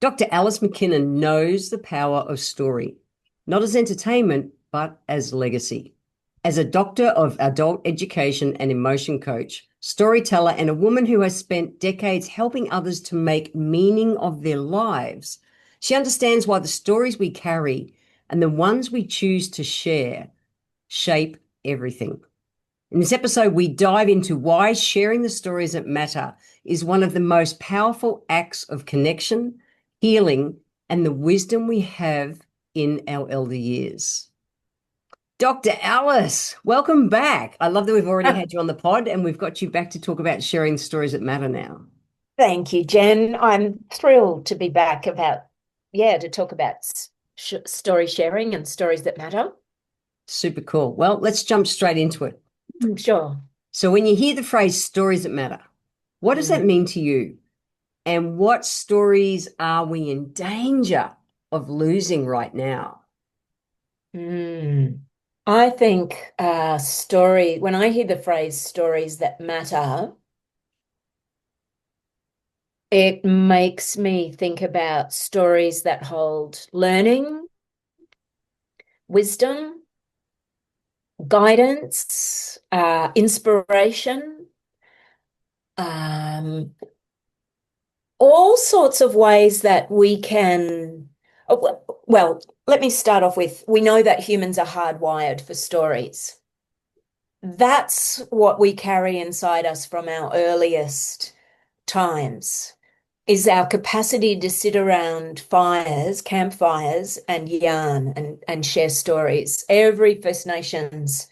Dr. Alice MacKinnon knows the power of story, not as entertainment, but as legacy. As a doctor of adult education and emotion coach, storyteller, and a woman who has spent decades helping others to make meaning of their lives, she understands why the stories we carry and the ones we choose to share shape everything. In this episode, we dive into why sharing the stories that matter is one of the most powerful acts of connection, healing, and the wisdom we have in our elder years. Dr. Alice, welcome back. I love that we've already had you on the pod and we've got you back to talk about sharing stories that matter now. Thank you, Jen. I'm thrilled to be back to talk about story sharing and stories that matter. Super cool. Well, let's jump straight into it. Sure. So when you hear the phrase stories that matter, what does that Mm. mean to you? And what stories are we in danger of losing right now? Mm. I think when I hear the phrase stories that matter, it makes me think about stories that hold learning, wisdom, guidance, inspiration, um, all sorts of ways that we can. Well, let me start off with, we know that humans are hardwired for stories. That's what we carry inside us from our earliest times, is our capacity to sit around campfires, and yarn and share stories. Every First Nations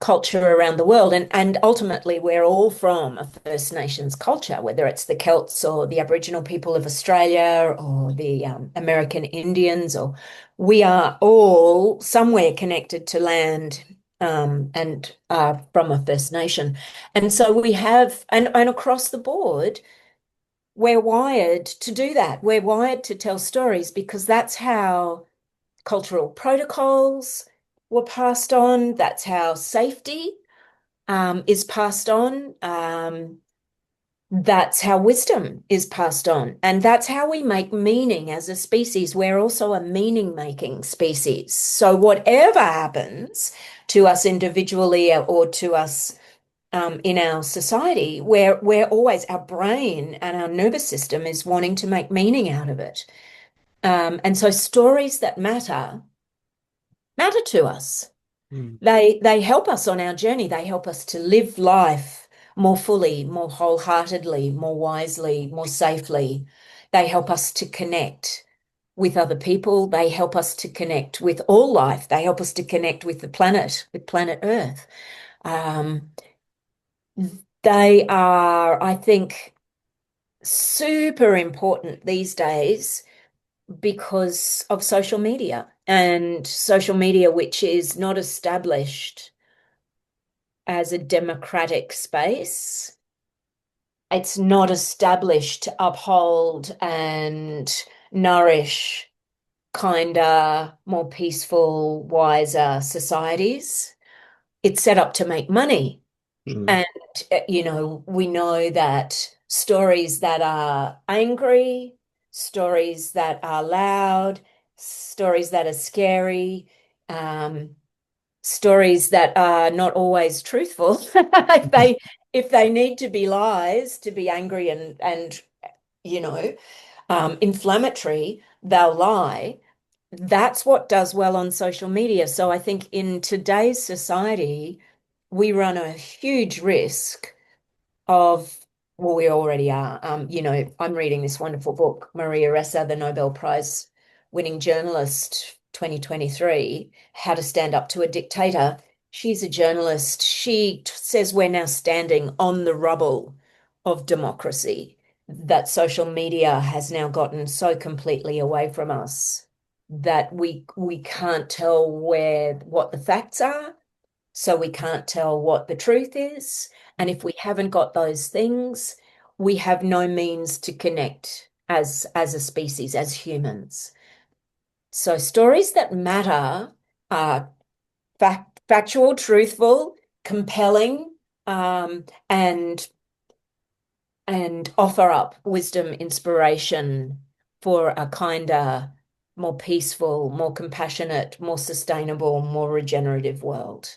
culture around the world. And ultimately, we're all from a First Nations culture, whether it's the Celts or the Aboriginal people of Australia or the American Indians, or we are all somewhere connected to land and are from a First Nation. And so we have, and across the board, we're wired to do that. We're wired to tell stories because that's how cultural protocols were passed on. That's how safety is passed on. That's how wisdom is passed on. And that's how we make meaning as a species. We're also a meaning-making species. So whatever happens to us individually or to us in our society, we're always, our brain and our nervous system is wanting to make meaning out of it. And so stories that matter to us. Mm. They help us on our journey. They help us to live life more fully, more wholeheartedly, more wisely, more safely. They help us to connect with other people. They help us to connect with all life. They help us to connect with planet Earth. Um, they are, I think, super important these days because of social media, which is not established as a democratic space. It's not established to uphold and nourish kinder, more peaceful, wiser societies. It's set up to make money. Mm. And, we know that stories that are angry, stories that are loud, stories that are scary, um, stories that are not always truthful. If they need to be lies, to be angry and you know, inflammatory, they'll lie. That's what does well on social media. So I think in today's society, we run a huge risk of, well, we already are. I'm reading this wonderful book, Maria Ressa, the Nobel Prize winning journalist, 2023, How to Stand Up to a Dictator. She's a journalist. She says we're now standing on the rubble of democracy, that social media has now gotten so completely away from us that we can't tell what the facts are, so we can't tell what the truth is. And if we haven't got those things, we have no means to connect as a species, as humans. So stories that matter are factual, truthful, compelling, and offer up wisdom, inspiration, for a kinder, more peaceful, more compassionate, more sustainable, more regenerative world.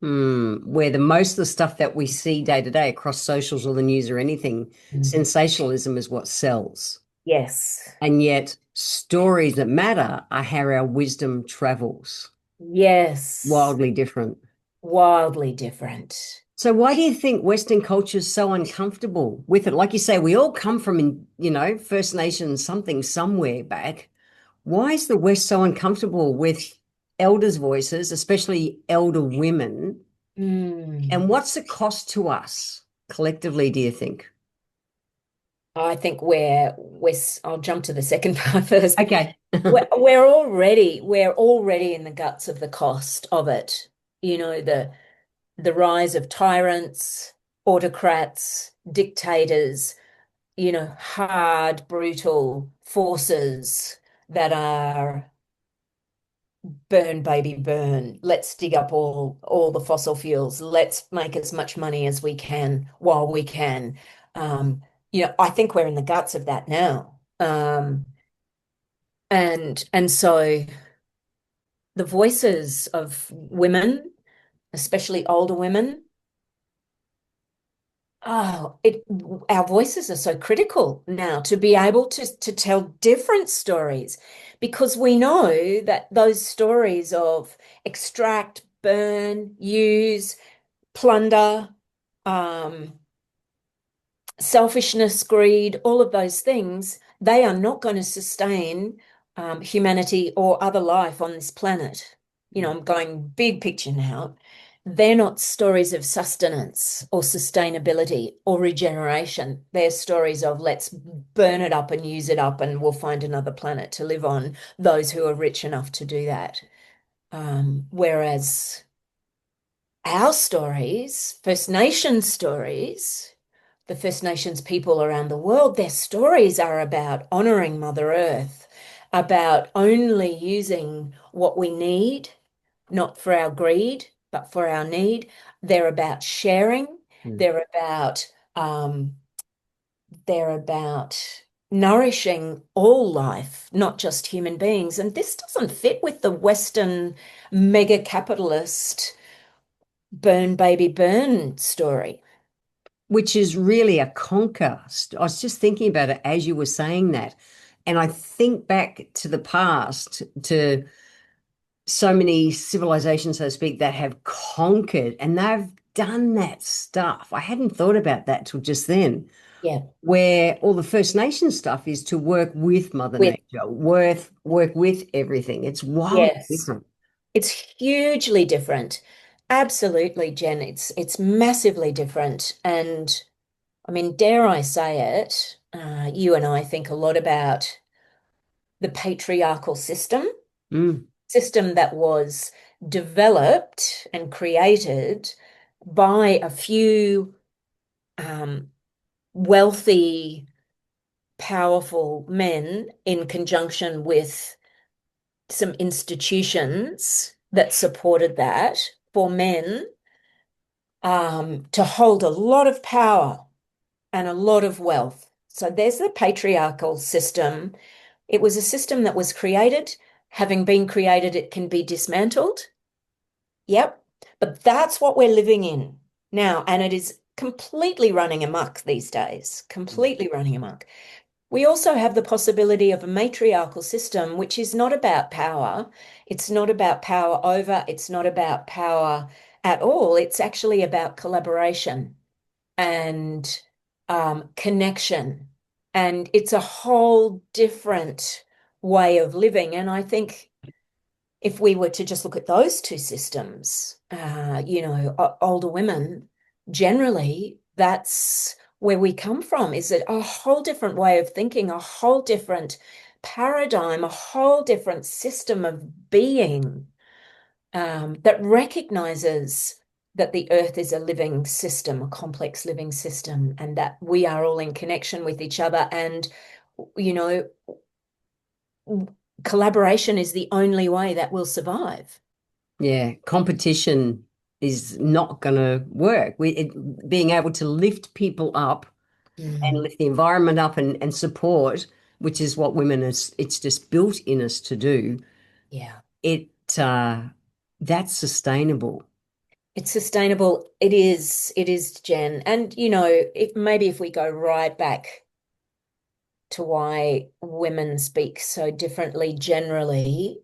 Where the most of the stuff that we see day to day across socials or the news or anything, Mm. sensationalism is what sells. Yes. And yet, stories that matter are how our wisdom travels. Yes. Wildly different. Wildly different. So, why do you think Western culture is so uncomfortable with it? Like you say, we all come from, First Nations something somewhere back. Why is the West so uncomfortable with elders' voices, especially elder women? And Mm. what's the cost to us collectively, do you think? I think I'll jump to the second part first. Okay. We're already in the guts of the cost of it. The rise of tyrants, autocrats, dictators, hard, brutal forces that are burn, baby, burn. Let's dig up all the fossil fuels. Let's make as much money as we can while we can. I think we're in the guts of that now. And so the voices of women, especially older women, our voices are so critical now to be able to tell different stories because we know that those stories of extract, burn, use, plunder, um, selfishness, greed, all of those things, they are not going to sustain humanity or other life on this planet. I'm going big picture now. They're not stories of sustenance or sustainability or regeneration. They're stories of let's burn it up and use it up, and we'll find another planet to live on, those who are rich enough to do that. Whereas our stories, First Nations stories, the First Nations people around the world, their stories are about honoring Mother Earth, about only using what we need, not for our greed, but for our need. They're about sharing. Mm. They're about um, they're about nourishing all life, not just human beings. And this doesn't fit with the Western mega capitalist burn baby burn story. Which is really a conquer. I was just thinking about it as you were saying that. And I think back to the past, to so many civilizations, so to speak, that have conquered and they've done that stuff. I hadn't thought about that till just then, Yeah. where all the First Nation stuff is to work with Mother With Nature, work with everything. It's wildly Yes. different. It's hugely different. Absolutely, Jen. It's massively different. And I mean, dare I say it, you and I think a lot about the patriarchal Mm. system that was developed and created by a few um, wealthy, powerful men in conjunction with some institutions that supported that for men to hold a lot of power and a lot of wealth. So there's the patriarchal system. It was a system that was created. Having been created, it can be dismantled. Yep. But that's what we're living in now. And it is completely running amok these days, completely running amok. We also have the possibility of a matriarchal system, which is not about power. It's not about power over, it's not about power at all. It's actually about collaboration and connection. And it's a whole different way of living. And I think if we were to just look at those two systems, older women, generally, that's where we come from, is it a whole different way of thinking, a whole different paradigm, a whole different system of being that recognizes that the earth is a living system, a complex living system, and that we are all in connection with each other. And, you know, collaboration is the only way that will survive. Yeah, competition is not going to work. Being able to lift people up and Mm. lift the environment up and support. which is what women is, it's just built in us to do, Yeah. it that's sustainable. It's sustainable. It is, Jen. And if we go right back to why women speak so differently generally,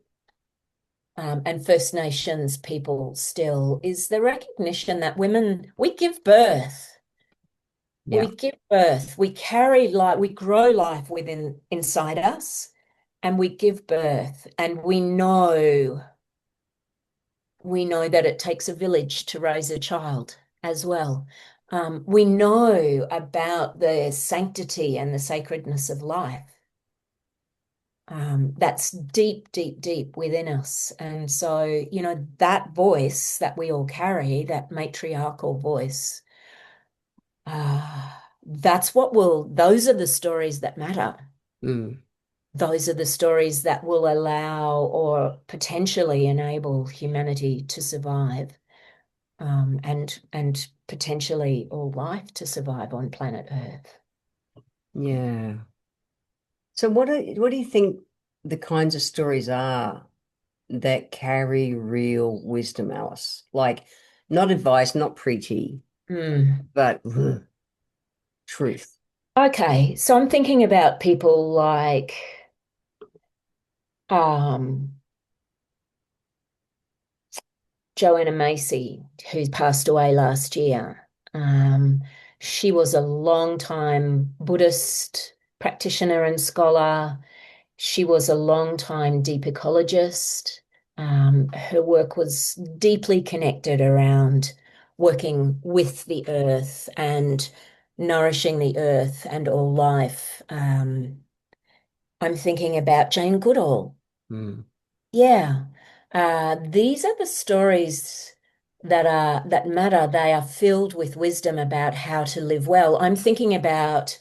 and First Nations people still, is the recognition that women, we give birth. Yeah. We give birth. We carry life, we grow life within inside us, and we give birth. And we know that it takes a village to raise a child as well. We know about the sanctity and the sacredness of life. That's deep, deep, deep within us. And so, that voice that we all carry, that matriarchal voice, those are the stories that matter. Mm. Those are the stories that will allow or potentially enable humanity to survive, and potentially all life to survive on planet Earth. Yeah. So what do you think the kinds of stories are that carry real wisdom, Alice? Like not advice, not preachy, Mm. but truth. Okay, so I'm thinking about people like um, Joanna Macy, who passed away last year. She was a long-time Buddhist practitioner and scholar. She was a long-time deep ecologist. Her work was deeply connected around working with the earth and nourishing the earth and all life. I'm thinking about Jane Goodall. Mm. Yeah. These are the stories that matter. They are filled with wisdom about how to live well. I'm thinking about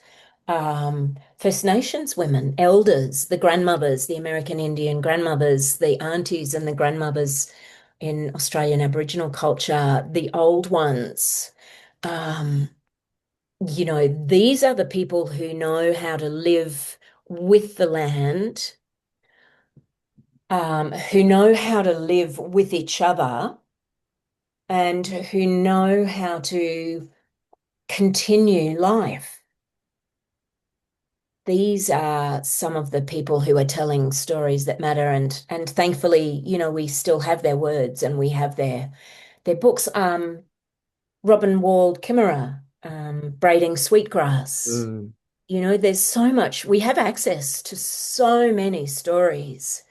First Nations women, elders, the grandmothers, the American Indian grandmothers, the aunties and the grandmothers in Australian Aboriginal culture, the old ones. Um, these are the people who know how to live with the land, who know how to live with each other, and who know how to continue life. These are some of the people who are telling stories that matter, and thankfully, we still have their words and we have their books. Robin Wald Kimmerer, Braiding Sweetgrass. Mm. There's so much. We have access to so many stories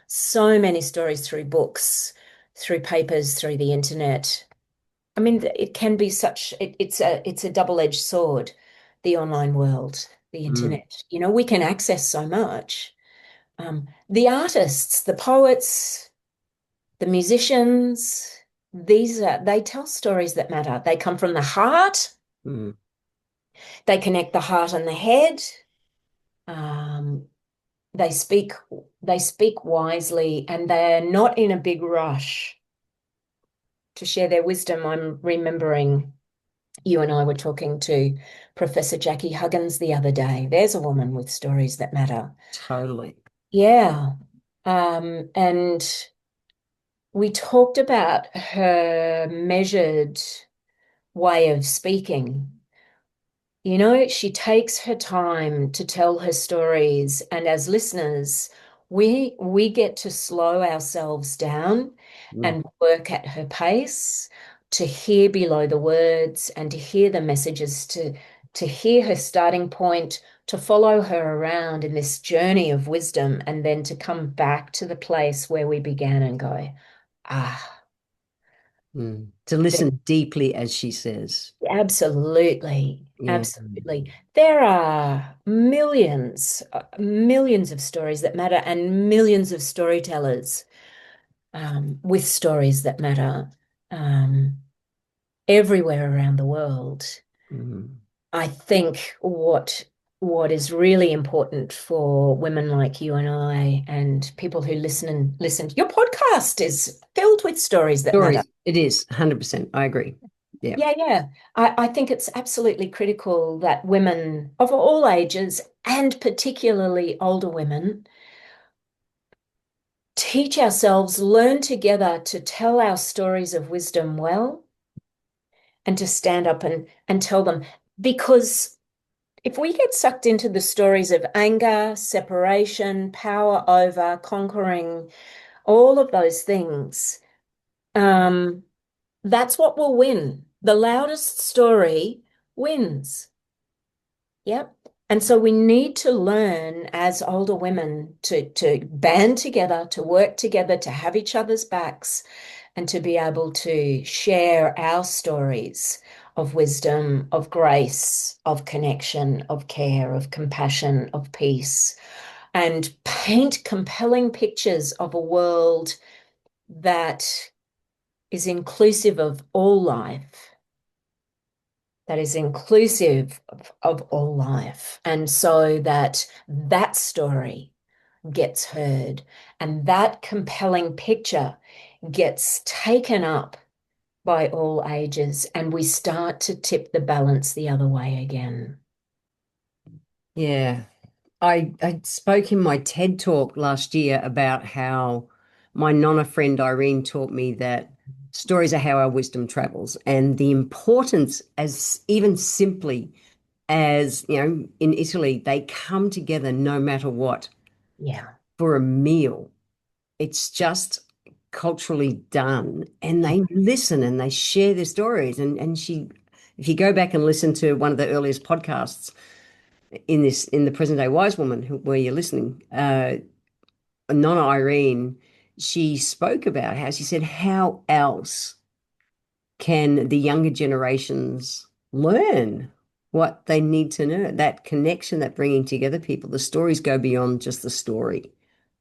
through books, through papers, through the internet. I mean, it can be it's a double-edged sword, the online world, the Mm. internet. We can access so much. The artists, the poets, the musicians, they tell stories that matter. They come from the heart. Mm. They connect the heart and the head. Um, they speak they speak wisely, and they're not in a big rush to share their wisdom. I'm remembering you and I were talking to Professor Jackie Huggins the other day. There's a woman with stories that matter. Totally. Yeah. And we talked about her measured way of speaking. She takes her time to tell her stories, and as listeners, we get to slow ourselves down Mm. and work at her pace, to hear below the words and to hear the messages, to hear her starting point, to follow her around in this journey of wisdom, and then to come back to the place where we began and go, ah, Mm. To listen deeply, as she says. absolutely, Yeah. absolutely. There are millions of stories that matter, and millions of storytellers, with stories that matter, um, everywhere around the world. Mm. I think what is really important for women like you and I, and people who listen, your podcast is filled with stories that matter. Stories. It is 100%. I agree. Yeah. Yeah, yeah. I think it's absolutely critical that women of all ages, and particularly older women, teach ourselves, learn together to tell our stories of wisdom well and to stand up and tell them. Because if we get sucked into the stories of anger, separation, power over, conquering, all of those things, um, that's what will win. The loudest story wins. Yep. And so we need to learn as older women to band together, to work together, to have each other's backs, and to be able to share our stories of wisdom, of grace, of connection, of care, of compassion, of peace, and paint compelling pictures of a world that is inclusive of all life, that is inclusive of all life. And so that that story gets heard and that compelling picture gets taken up by all ages, and we start to tip the balance the other way again. Yeah. I spoke in my TED talk last year about how my nonna friend Irene taught me that stories are how our wisdom travels, and the importance, as even simply as, in Italy, they come together no matter what Yeah. for a meal. It's just culturally done, and Yeah. they listen and they share their stories. And she, if you go back and listen to one of the earliest podcasts in the present day wise woman where you're listening, Nonna Irene, she spoke about how she said, how else can the younger generations learn what they need to know? That connection, that bringing together people, the stories go beyond just the story.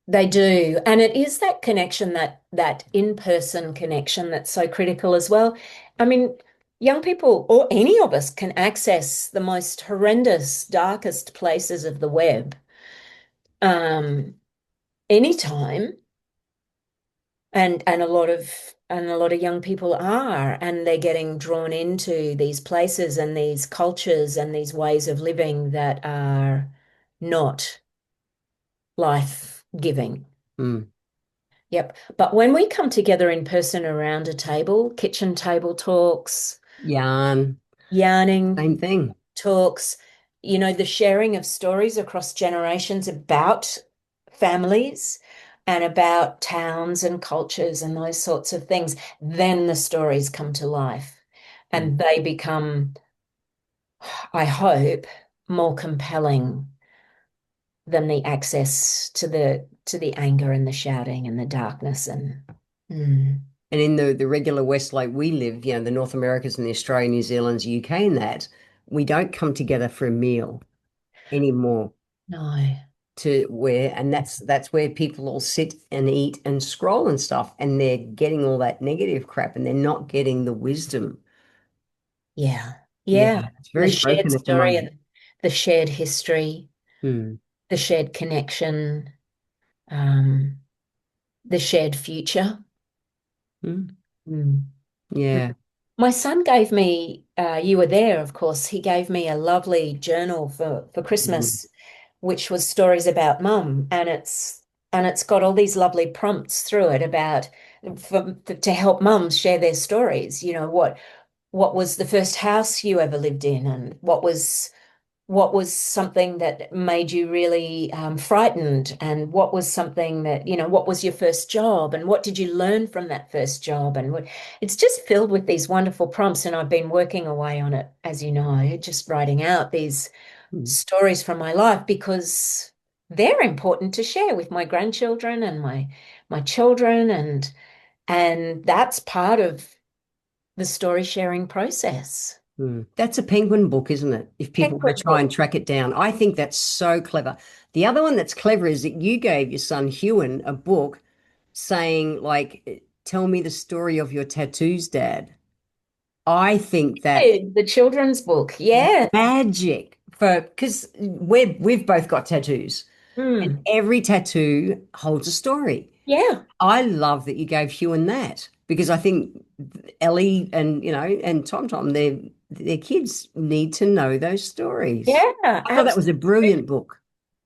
They do. And it is that connection, that in-person connection that's so critical as well. I mean, young people or any of us can access the most horrendous, darkest places of the web um, anytime. And a lot of young people are, and they're getting drawn into these places and these cultures and these ways of living that are not life-giving. Mm. Yep. But when we come together in person around a table, kitchen table talks, Yarn, yarning same thing. talks, the sharing of stories across generations about families and about towns and cultures and those sorts of things, then the stories come to life Mm. and they become, I hope, more compelling than the access to the anger and the shouting and the darkness and mm, And in the regular West, like we live, the North Americas and the Australia, New Zealand's, UK, and that, we don't come together for a meal anymore. no. And that's where people all sit and eat and scroll and stuff, and they're getting all that negative crap, and they're not getting the wisdom. Yeah. Yeah, Yeah. it's The very shared broken at the story moment. and the shared history, Hmm. the shared connection, um, the shared future. Hmm. Mm. Yeah. My son gave me, you were there, of course, he gave me a lovely journal for Hmm. Christmas, which was stories about mum. And it's got all these lovely prompts through it about to help mums share their stories. What was the first house you ever lived in, and what was something that made you really frightened, and what was something that, what was your first job, and what did you learn from that first job, and it's just filled with these wonderful prompts. And I've been working away on it, as you know, just writing out these Hmm. stories from my life because they're important to share with my grandchildren and my children, and that's part of the story sharing process. Hmm. That's a penguin book, isn't it? If people want to Penguin try and book. track it down, I think that's so clever. The other one that's clever is that you gave your son Hewan a book saying, like, tell me the story of your tattoos, Dad. I think that's The children's book. Yeah. magic for because we've both got tattoos, and Mm. every tattoo holds a story. Yeah. I love that you gave Hewan that. because I think Ellie and and Tom, their kids need to know those stories. Yeah, I thought that was a absolutely. brilliant book.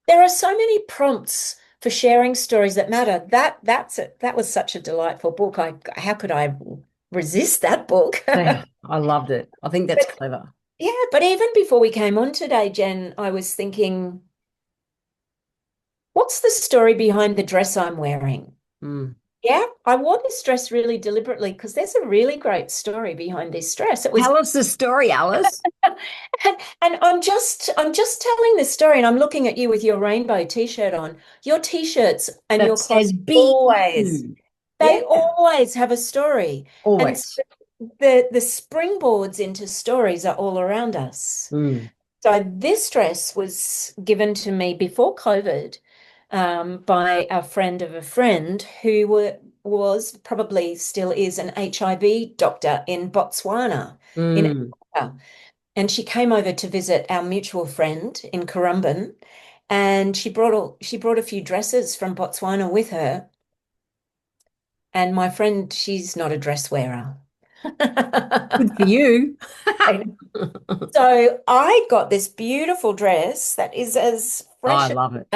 There are so many prompts for sharing stories that matter. That was such a delightful book. How could I resist that book? Yeah, I loved it. I think that's But clever. yeah, but even before we came on today, Jen, I was thinking, what's the story behind the dress I'm wearing? Mm. Yeah, I wore this dress really deliberately because there's a really great story behind this dress. It was Tell us the story, Alice. and I'm just telling this story and I'm looking at you with your rainbow t-shirt on. Your t-shirts and That your says clothes be always you. they Yeah, always have a story. And always. the springboards into stories are all around us. Mm. So this dress was given to me before COVID by a friend of a friend who was probably still is an HIV doctor in Botswana, in Mm. Africa. And she came over to visit our mutual friend in Currumbin, and she brought a few dresses from Botswana with her. And my friend, she's not a dress wearer. Good for you. So I got this beautiful dress that is as I fresh as love it.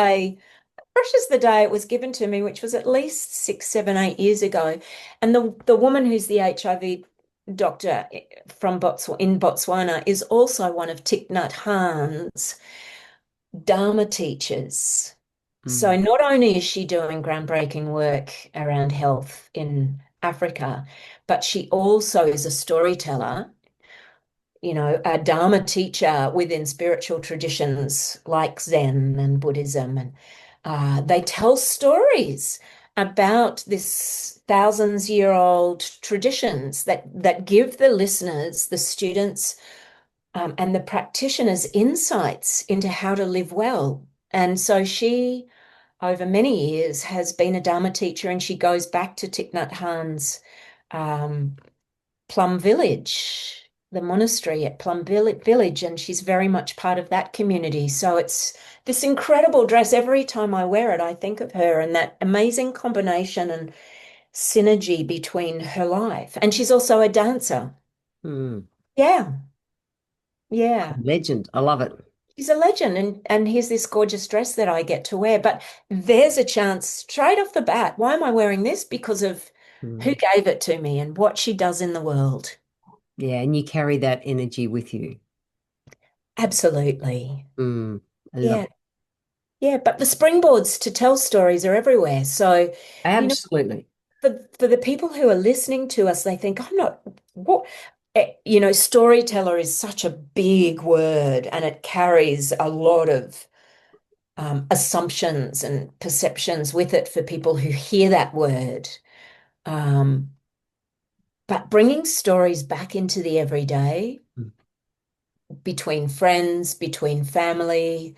the day it was given to me, which was at least 6, 7, 8 years ago. And the woman who's the HIV doctor from Botswana is also one of Thich Nhat Hanh's Dharma teachers. So Mm. not only is she doing groundbreaking work around health in Africa, but she also is a storyteller, a Dharma teacher within spiritual traditions like Zen and Buddhism. And they tell stories about this thousands-year-old traditions that give the listeners, the students, and the practitioners insights into how to live well. And so she, over many years, has been a Dharma teacher, and she goes back to Thich Nhat Hanh's um, Plum Village, the monastery at Village, and she's very much part of that community. So it's this incredible dress. Every time I wear it, I think of her and that amazing combination and synergy between her life. And she's also a dancer. Mm. Yeah, yeah. Legend. I love it. She's a legend, and here's this gorgeous dress that I get to wear. But there's a chance straight off the bat. Why am I wearing this? Because of who Mm. gave it to me and what she does in the world. Yeah, and you carry that energy with you. Absolutely. Mm. I love Yeah. it. Yeah. But the springboards to tell stories are everywhere. So, you know, Absolutely. for the people who are listening to us, they think, I'm not, what? Storyteller is such a big word and it carries a lot of assumptions and perceptions with it for people who hear that word. Um, but bringing stories back into the everyday Mm. between friends, between family,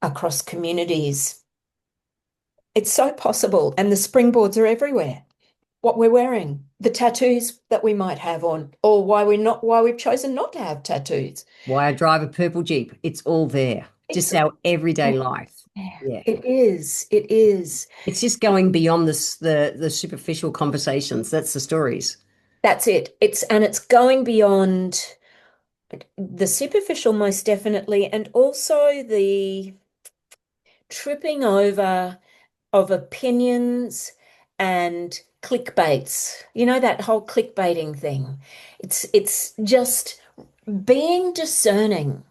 across communities, it's so possible. And the springboards are everywhere. What we're wearing, the tattoos that we might have on, or why we've chosen not to have tattoos. Why I drive a purple Jeep. It's all there. It's Just our everyday life. yeah, Yeah. it is. It is. It's just going beyond the superficial conversations. That's the stories. That's it. It's going beyond the superficial, most definitely, and also the tripping over of opinions and clickbaits. You know, that whole clickbaiting thing. It's just being discerning.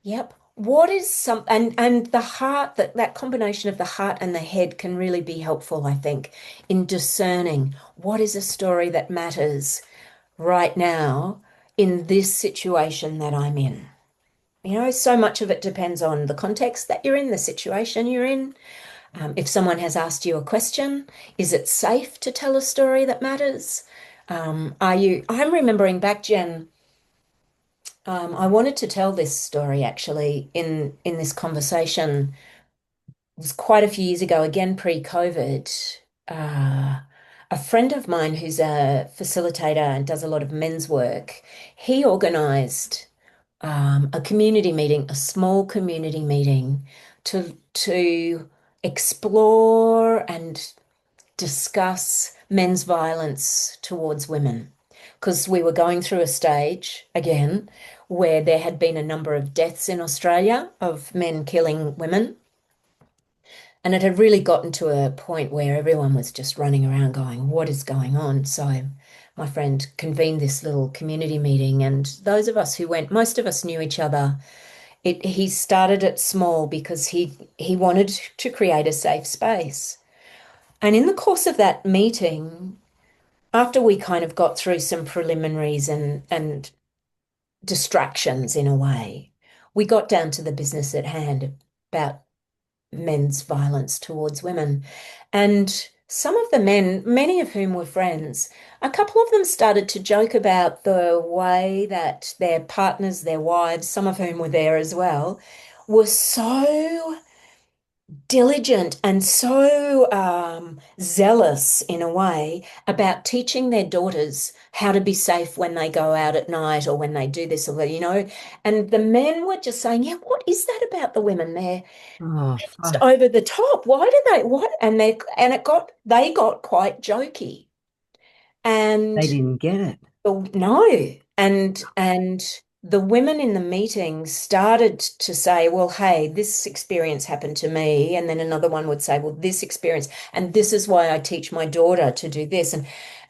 Yep. What is some and the heart, that combination of the heart and the head can really be helpful, I think, in discerning what is a story that matters right now in this situation that I'm in. So much of it depends on the context that you're in, the situation you're in. If someone has asked you a question, is it safe to tell a story that matters? I'm remembering back, Jen, I wanted to tell this story actually in this conversation. It was quite a few years ago, again pre-COVID. Uh, a friend of mine who's a facilitator and does a lot of men's work, he organized a community meeting, a small community meeting to explore and discuss men's violence towards women because we were going through a stage again where there had been a number of deaths in Australia of men killing women. And it had really gotten to a point where everyone was just running around going, what is going on? So my friend convened this little community meeting, and those of us who went, most of us knew each other. He started it small because he wanted to create a safe space. And in the course of that meeting, after we kind of got through some preliminaries and distractions in a way, we got down to the business at hand about men's violence towards women. And some of the men, many of whom were friends, a couple of them started to joke about the way that their partners, their wives, some of whom were there as well, were so diligent and so zealous in a way about teaching their daughters how to be safe when they go out at night or when they do this or that, And the men were just saying, yeah, what is that about the women? Oh, Just fuck. over the top. Why did they what? They got quite jokey. They And didn't get it. no. And the women in the meeting started to say, well, hey, this experience happened to me. And then another one would say, well, this experience, and this is why I teach my daughter to do this.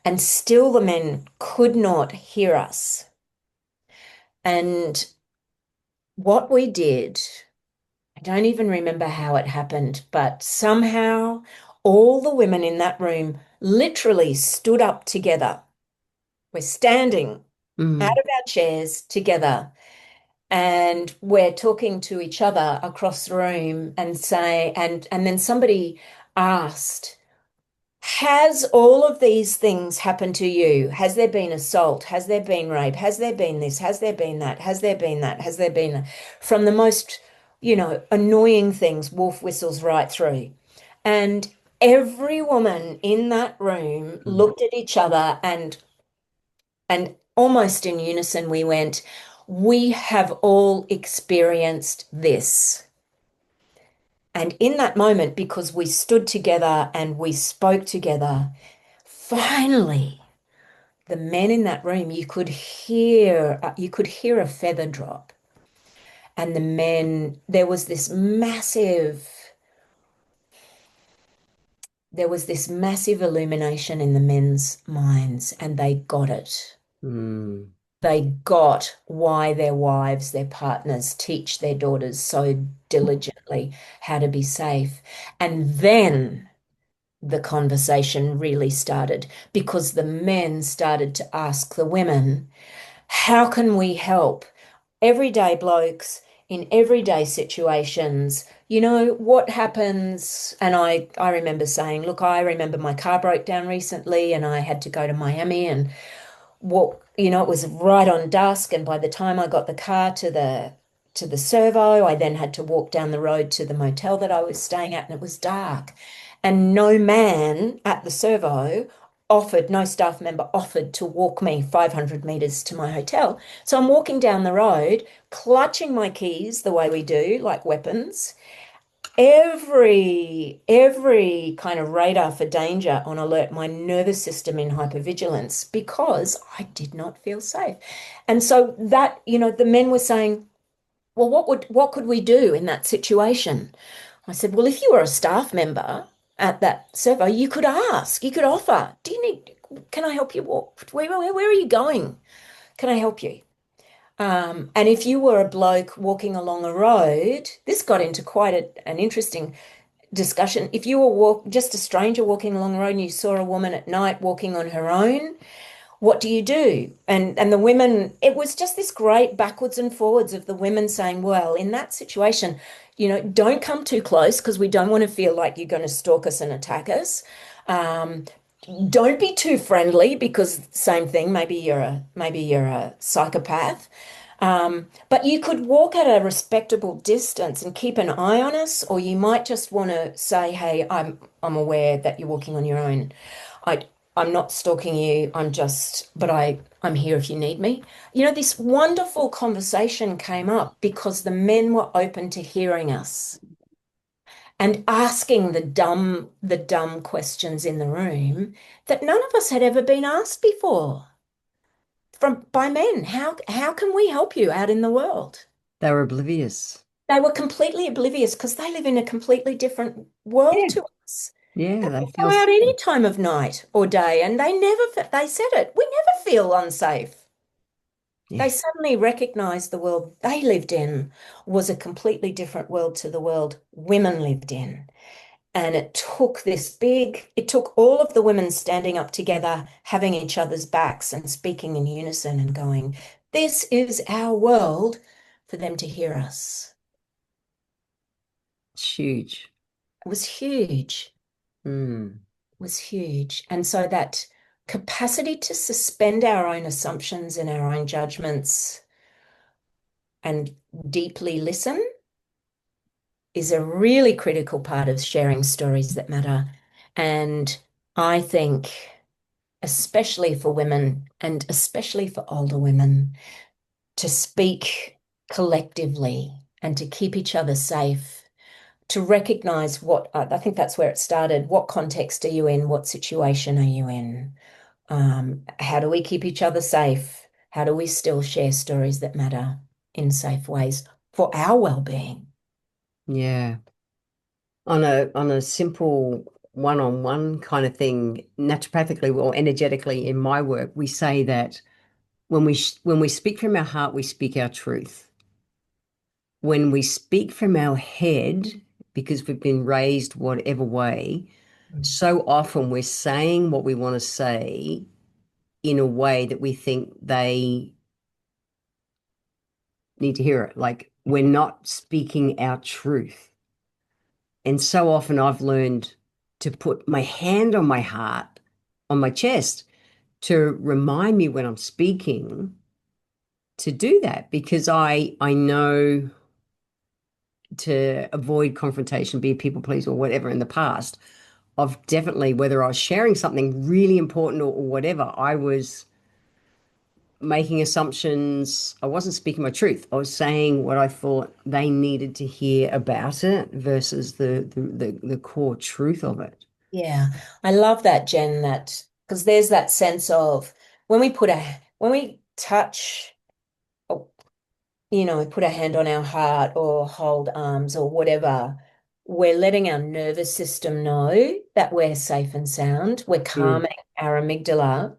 And still the men could not hear us. And what we did, I don't even remember how it happened, but somehow all the women in that room literally stood up together. We're standing out Mm, of our chairs together and we're talking to each other across the room and and then somebody asked, has all of these things happened to you? Has there been assault? Has there been rape? Has there been this? Has there been that? Has there been that? Has there been that? From the most, annoying things, wolf whistles right through. And every woman in that room mm, looked at each other and almost in unison we went, we have all experienced this. And in that moment, because we stood together and we spoke together, finally, the men in that room, you could hear a feather drop. And the men, there was this massive illumination in the men's minds, and they got it. mm, They got why their wives, their partners teach their daughters so diligently how to be safe. And then the conversation really started because the men started to ask the women, how can we help everyday blokes in everyday situations? What happens? And I remember saying, look, I remember my car broke down recently and I had to go to Miami and it was right on dusk. And by the time I got the car to the servo, I then had to walk down the road to the motel that I was staying at, and it was dark. And no man at the servo no staff member offered to walk me 500 meters to my hotel. So I'm walking down the road, clutching my keys the way we do, like weapons, every kind of radar for danger on alert, my nervous system in hypervigilance because I did not feel safe. And so that, the men were saying, well, what could we do in that situation? I said, well, if you were a staff member at that servo, you could ask, you could offer, can I help you walk? Where are you going? Can I help you? And if you were a bloke walking along a road, this got into quite an interesting discussion. If you were just a stranger walking along the road and you saw a woman at night walking on her own, what do you do? And the women, it was just this great backwards and forwards of the women saying, well, in that situation, don't come too close because we don't want to feel like you're going to stalk us and attack us. Um, don't be too friendly because same thing, maybe you're a psychopath. But you could walk at a respectable distance and keep an eye on us, or you might just want to say, "Hey, I'm aware that you're walking on your own. I I'm not stalking you. I'm here if you need me." This wonderful conversation came up because the men were open to hearing us. and asking the dumb questions in the room that none of us had ever been asked before from by men. How can we help you out in the world? They were oblivious. They were completely oblivious because they live in a completely different world Yeah. to us. Yeah, They they can feel go out safe. any time of night or day, and they said it. We never feel unsafe. They Yeah. suddenly recognized the world they lived in was a completely different world to the world women lived in. And it took all of the women standing up together, having each other's backs and speaking in unison and going, this is our world, for them to hear us. It's huge. It was huge. Mm. It was huge. And so that capacity to suspend our own assumptions and our own judgments and deeply listen is a really critical part of sharing stories that matter. And I think, especially for women and especially for older women, to speak collectively and to keep each other safe, to recognize what I think that's where it started. What context are you in? What situation are you in? How do we keep each other safe? How do we still share stories that matter in safe ways for our well-being? Yeah. On a simple one-on-one kind of thing, naturopathically or energetically in my work, we say that when we speak from our heart, we speak our truth. When we speak from our head, because we've been raised whatever way, so often we're saying what we want to say in a way that we think they need to hear it. Like we're not speaking our truth. And so often I've learned to put my hand on my heart, on my chest, to remind me when I'm speaking to do that because I know to avoid confrontation, be a people pleaser or whatever in the past. I've definitely, whether I was sharing something really important or whatever, I was making assumptions. I wasn't speaking my truth. I was saying what I thought they needed to hear about it versus the core truth of it. Yeah, I love that, Jen, that because there's that sense of when we touch, oh, put a hand on our heart or hold arms or whatever, we're letting our nervous system know that we're safe and sound. We're Mm. calming our amygdala,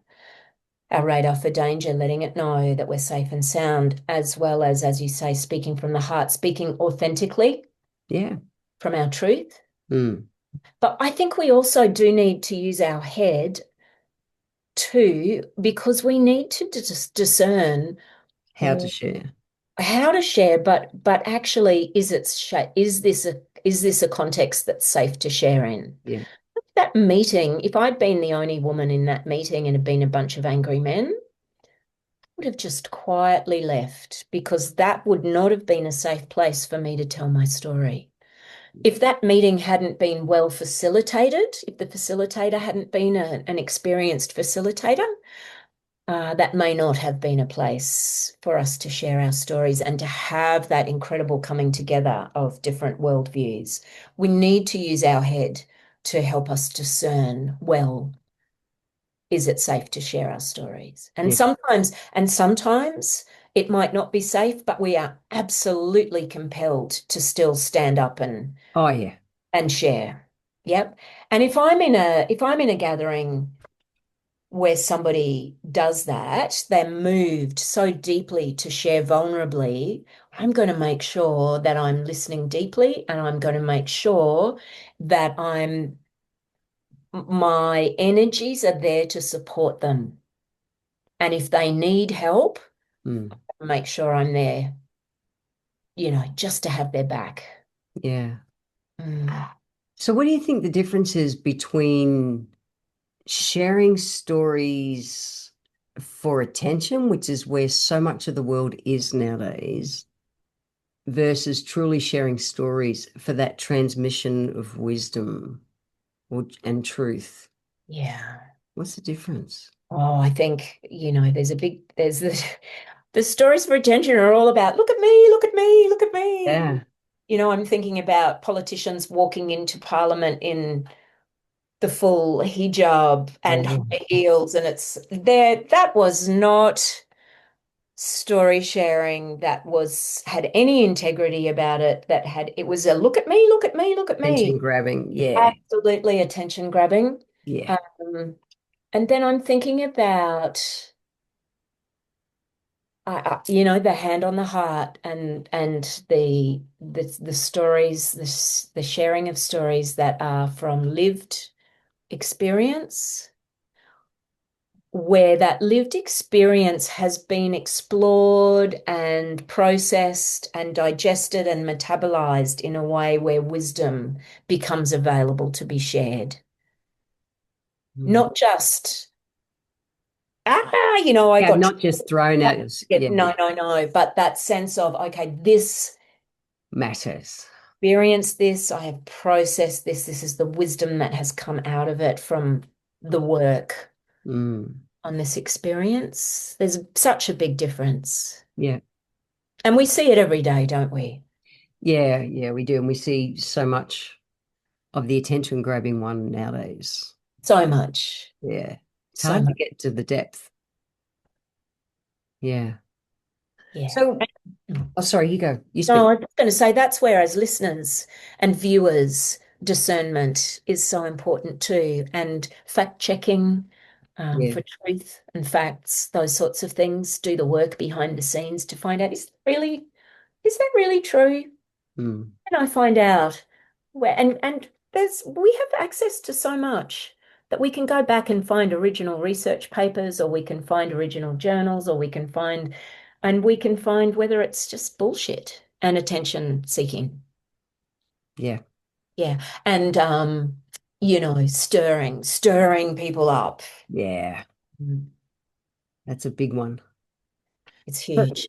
our radar for danger, letting it know that we're safe and sound, as you say, speaking from the heart, speaking authentically Yeah. from our truth. Mm. But I think we also do need to use our head too, because we need to discern How to share. how to share, but actually, is this a context that's safe to share in? Yeah. That meeting, if I'd been the only woman in that meeting and had been a bunch of angry men, I would have just quietly left because that would not have been a safe place for me to tell my story. If that meeting hadn't been well facilitated, if the facilitator hadn't been an experienced facilitator, that may not have been a place for us to share our stories and to have that incredible coming together of different worldviews. We need to use our head to help us discern, well, is it safe to share our stories? And Yeah. sometimes it might not be safe, but we are absolutely compelled to still stand up Oh yeah. and share. Yep. And if I'm in a gathering where somebody does that, they're moved so deeply to share vulnerably, I'm going to make sure that I'm listening deeply and I'm going to make sure that my energies are there to support them. And if they need help, Mm. make sure I'm there, just to have their back. Yeah. Mm. So what do you think the difference is between sharing stories for attention, which is where so much of the world is nowadays, versus truly sharing stories for that transmission of wisdom and truth? Yeah. What's the difference? Oh, I think, there's the stories for attention are all about, look at me, look at me, look at me. Yeah. I'm thinking about politicians walking into Parliament in the full hijab and Oh, high heels, and it's there. That was not story sharing that had any integrity about it, it was a look at me, look at me, look at me. attention grabbing. Yeah. Absolutely attention grabbing. Yeah. Um, and then I'm thinking about the hand on the heart and the stories, the sharing of stories that are from lived experience, where that lived experience has been explored and processed and digested and metabolized in a way where wisdom becomes available to be shared. Mm. Not just, I Yeah, got not just thrown at us. Yeah. no, no, no, but that sense of, okay, this Matters. experienced this, I have processed this is the wisdom that has come out of it from the work Mm. on this experience. There's such a big difference. Yeah. And we see it every day, don't we? Yeah. Yeah, we do. And we see so much of the attention grabbing one nowadays. So much, Yeah. It's so hard to much. get to the depth. Yeah. Yeah. So, oh, sorry, you go. You No, speak. I'm just going to say that's where, as listeners and viewers, discernment is so important too, and fact checking Yeah. for truth and facts, those sorts of things. Do the work behind the scenes to find out is that really true? Mm. And I find out where and we have access to so much that we can go back and find original research papers, or we can find original journals, or we can find whether it's just bullshit and attention seeking. Yeah. Yeah. And stirring people up. Yeah. Mm. That's a big one. It's But huge.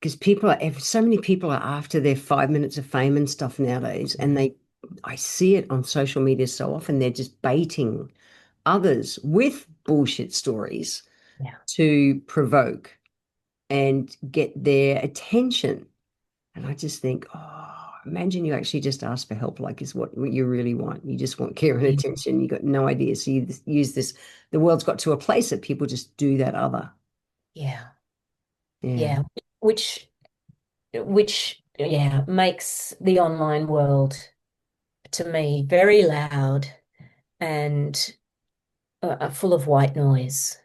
because so many people are after their 5 minutes of fame and stuff nowadays, and I see it on social media so often. They're just baiting others with bullshit stories Yeah. to provoke and get their attention. And I just think, oh, imagine you actually just ask for help, like is what you really want. You just want care and attention. You got no idea. So you use this. The world's got to a place that people just do that other. Yeah. Yeah. Yeah. Which makes the online world to me very loud and full of white noise.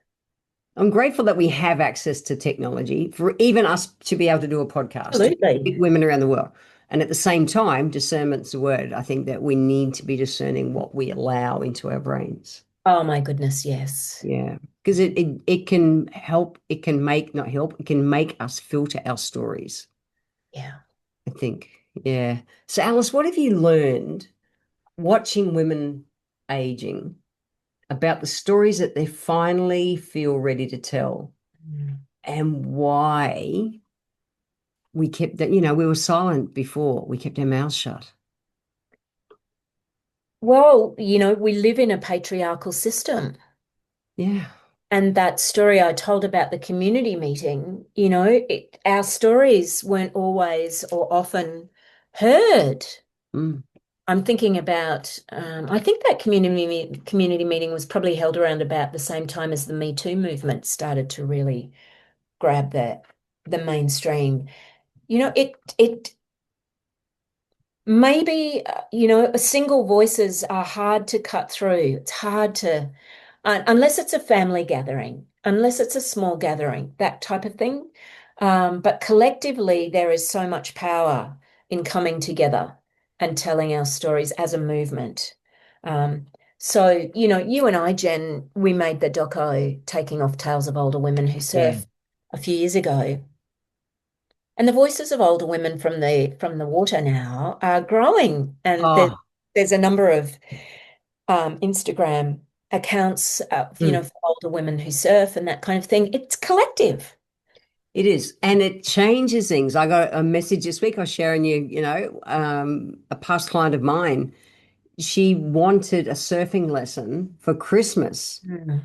I'm grateful that we have access to technology for even us to be able to do a podcast to Absolutely. women around the world. And at the same time, discernment's the word. I think that we need to be discerning what we allow into our brains. Oh my goodness, yes. Yeah. Because it can help, it can make, not help, it can make us filter our stories, Yeah. I think. Yeah. So Alice, what have you learned watching women aging about the stories that they finally feel ready to tell Mm. and why we kept that, we were silent before, we kept our mouths shut. Well, we live in a patriarchal system. Yeah. And that story I told about the community meeting, our stories weren't always or often heard. Mm. I'm thinking about, I think that community meeting was probably held around about the same time as the Me Too movement started to really grab the mainstream. It maybe single voices are hard to cut through. It's hard to unless it's a family gathering, unless it's a small gathering, that type of thing. But collectively, there is so much power in coming together and telling our stories as a movement. Um, so, you and I, Jen, we made the doco Taking Off Tales of Older Women Who Yeah. Surf a few years ago. And the voices of older women from the water now are growing. And Oh. there's a number of Instagram accounts, Mm. for older women who surf and that kind of thing. It's collective. It is. And it changes things. I got a message this week. I was sharing a past client of mine. She wanted a surfing lesson for Christmas. Mm.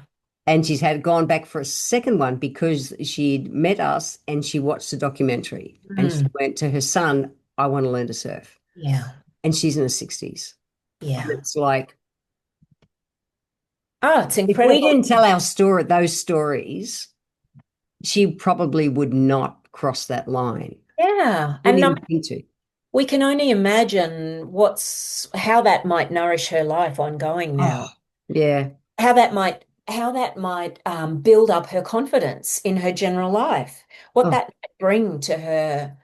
And she's had gone back for a second one because she'd met us and she watched the documentary and she Mm. went to her son. I want to learn to surf. Yeah. And she's in her 60s. And Yeah. it's like, Oh, it's if we incredible. didn't tell our story, those stories, she probably would not cross that line. Yeah. Wouldn't And even think to. we can only imagine how that might nourish her life ongoing Oh, now. yeah. How that might build up her confidence in her general life. What Oh, that might bring to her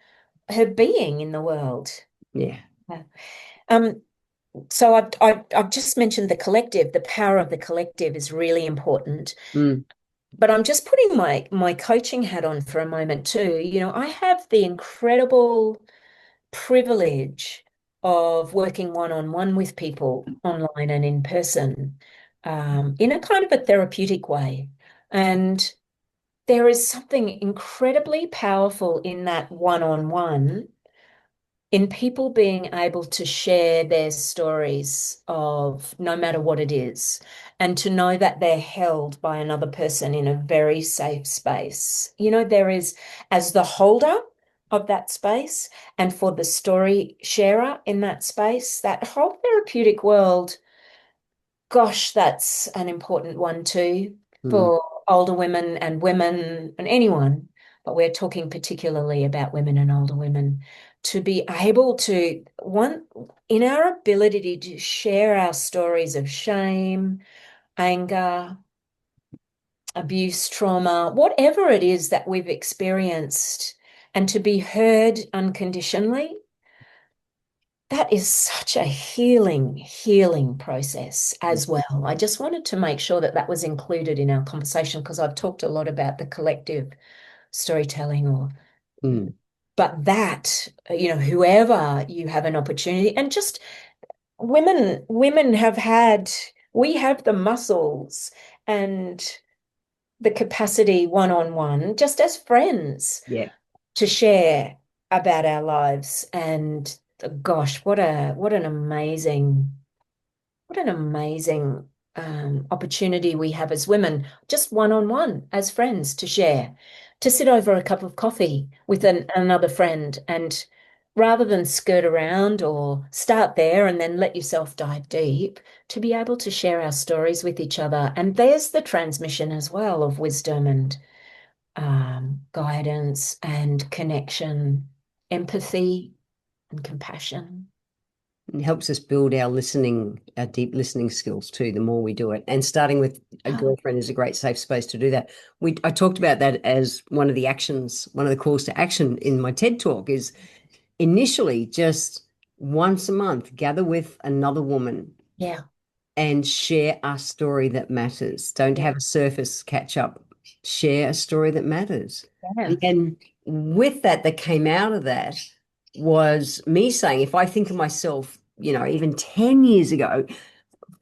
being in the world. yeah. Yeah. Um, so I've just mentioned the collective. The power of the collective is really important. Mm, But I'm just putting my coaching hat on for a moment too. I have the incredible privilege of working one-on-one with people online and in person, in a kind of a therapeutic way. And there is something incredibly powerful in that one-on-one, in people being able to share their stories of no matter what it is, and to know that they're held by another person in a very safe space. There is, as the holder of that space, and for the story sharer in that space, that whole therapeutic world. Gosh, that's an important one too mm, for older women and women and anyone, but we're talking particularly about women and older women, to be able to, one, in our ability to share our stories of shame, anger, abuse, trauma, whatever it is that we've experienced, and to be heard unconditionally. That is such a healing process mm, as well. I just wanted to make sure that that was included in our conversation, because I've talked a lot about the collective storytelling, mm. but that, whoever you have an opportunity, and just women we have the muscles and the capacity one-on-one, just as friends, Yeah. to share about our lives. And gosh, what an amazing opportunity we have as women, just one on one as friends, to share, to sit over a cup of coffee with another friend, and rather than skirt around or start there and then let yourself dive deep, to be able to share our stories with each other. And there's the transmission as well of wisdom and guidance and connection, empathy and compassion. It helps us build our deep listening skills too, the more we do it. And starting with a Oh, girlfriend is a great safe space to do that. I talked about that as one of the actions, one of the calls to action in my TED talk is initially just once a month, gather with another woman yeah, and share a story that matters. Don't yeah, have a surface catch up. Share a story that matters. And yeah. then with that came out of that was me saying, if I think of myself, even 10 years ago,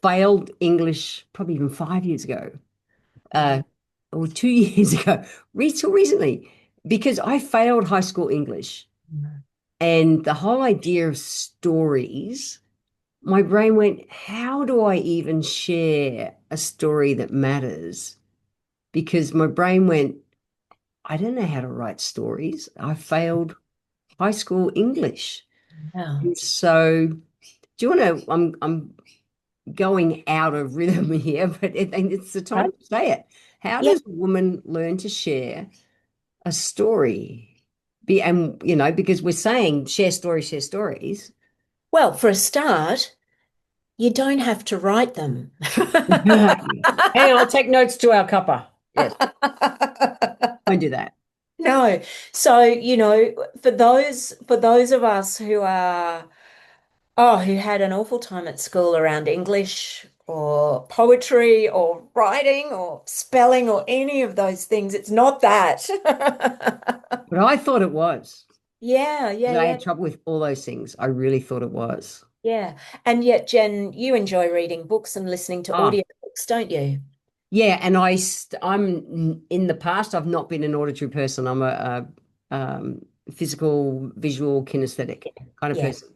failed English, probably even 5 years ago, Mm, uh, or 2 years ago, till recently, because I failed high school English. mm, And the whole idea of stories, my brain went, how do I even share a story that matters? Because my brain went, I don't know how to write stories. I failed high school English. yeah. And so, do you want to? I'm going out of rhythm here, but and it's the time Right? to say it. How Yeah. does a woman learn to share a story? And because we're saying share stories, share stories. Well, for a start, you don't have to write them. Yes. Hang on, I'll take notes to our cuppa. Yes, I do that. No. So, for those of us who had an awful time at school around English or poetry or writing or spelling or any of those things, it's not that. But I thought it was. Yeah, yeah, 'Cause I yeah, had trouble with all those things. I really thought it was. yeah. And yet, Jen, you enjoy reading books and listening to Ah, audiobooks, don't you? yeah. And I'm in the past, I've not been an auditory person. I'm a physical, visual, kinesthetic kind of Yeah. person.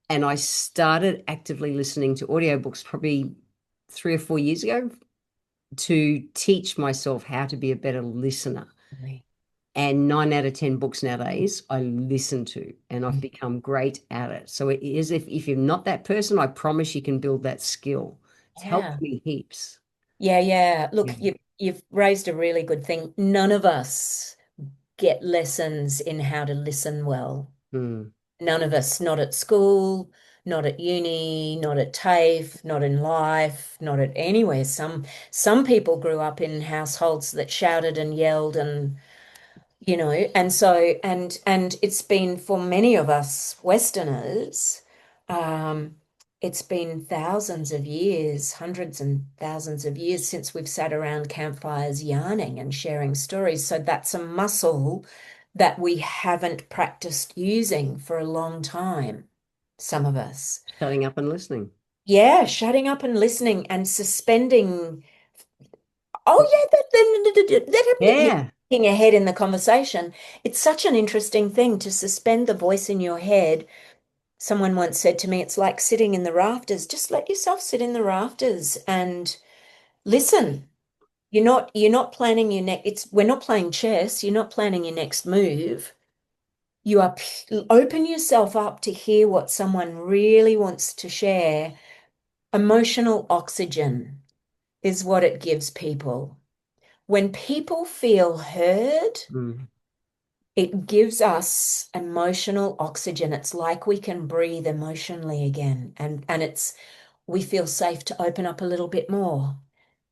And I started actively listening to audiobooks probably 3 or 4 years ago to teach myself how to be a better listener. And 9 out of 10 books nowadays I listen to, and I've become great at it. So it is, if you're not that person, I promise you can build that skill. It's helped Yeah. me heaps. Yeah, yeah. Yeah. Look, you've raised a really good thing. None of us get lessons in how to listen well. Mm. None of us, not at school, not at uni, not at TAFE, not in life, not at anywhere. Some people grew up in households that shouted and yelled and and so and it's been for many of us Westerners, um, it's been thousands of years, hundreds and thousands of years since we've sat around campfires yarning and sharing stories. So that's a muscle that we haven't practiced using for a long time, some of us. Shutting up and listening. Yeah, shutting up and listening and suspending. Oh yeah, that happened. You're Yeah. thinking ahead in the conversation. It's such an interesting thing to suspend the voice in your head. Someone once said to me, it's like sitting in the rafters. Just let yourself sit in the rafters and listen. You're not planning your next, it's we're not playing chess. You're not planning your next move. You are open yourself up to hear what someone really wants to share. Emotional oxygen is what it gives people. When people feel heard, Mm. it gives us emotional oxygen. It's like we can breathe emotionally again. And it's we feel safe to open up a little bit more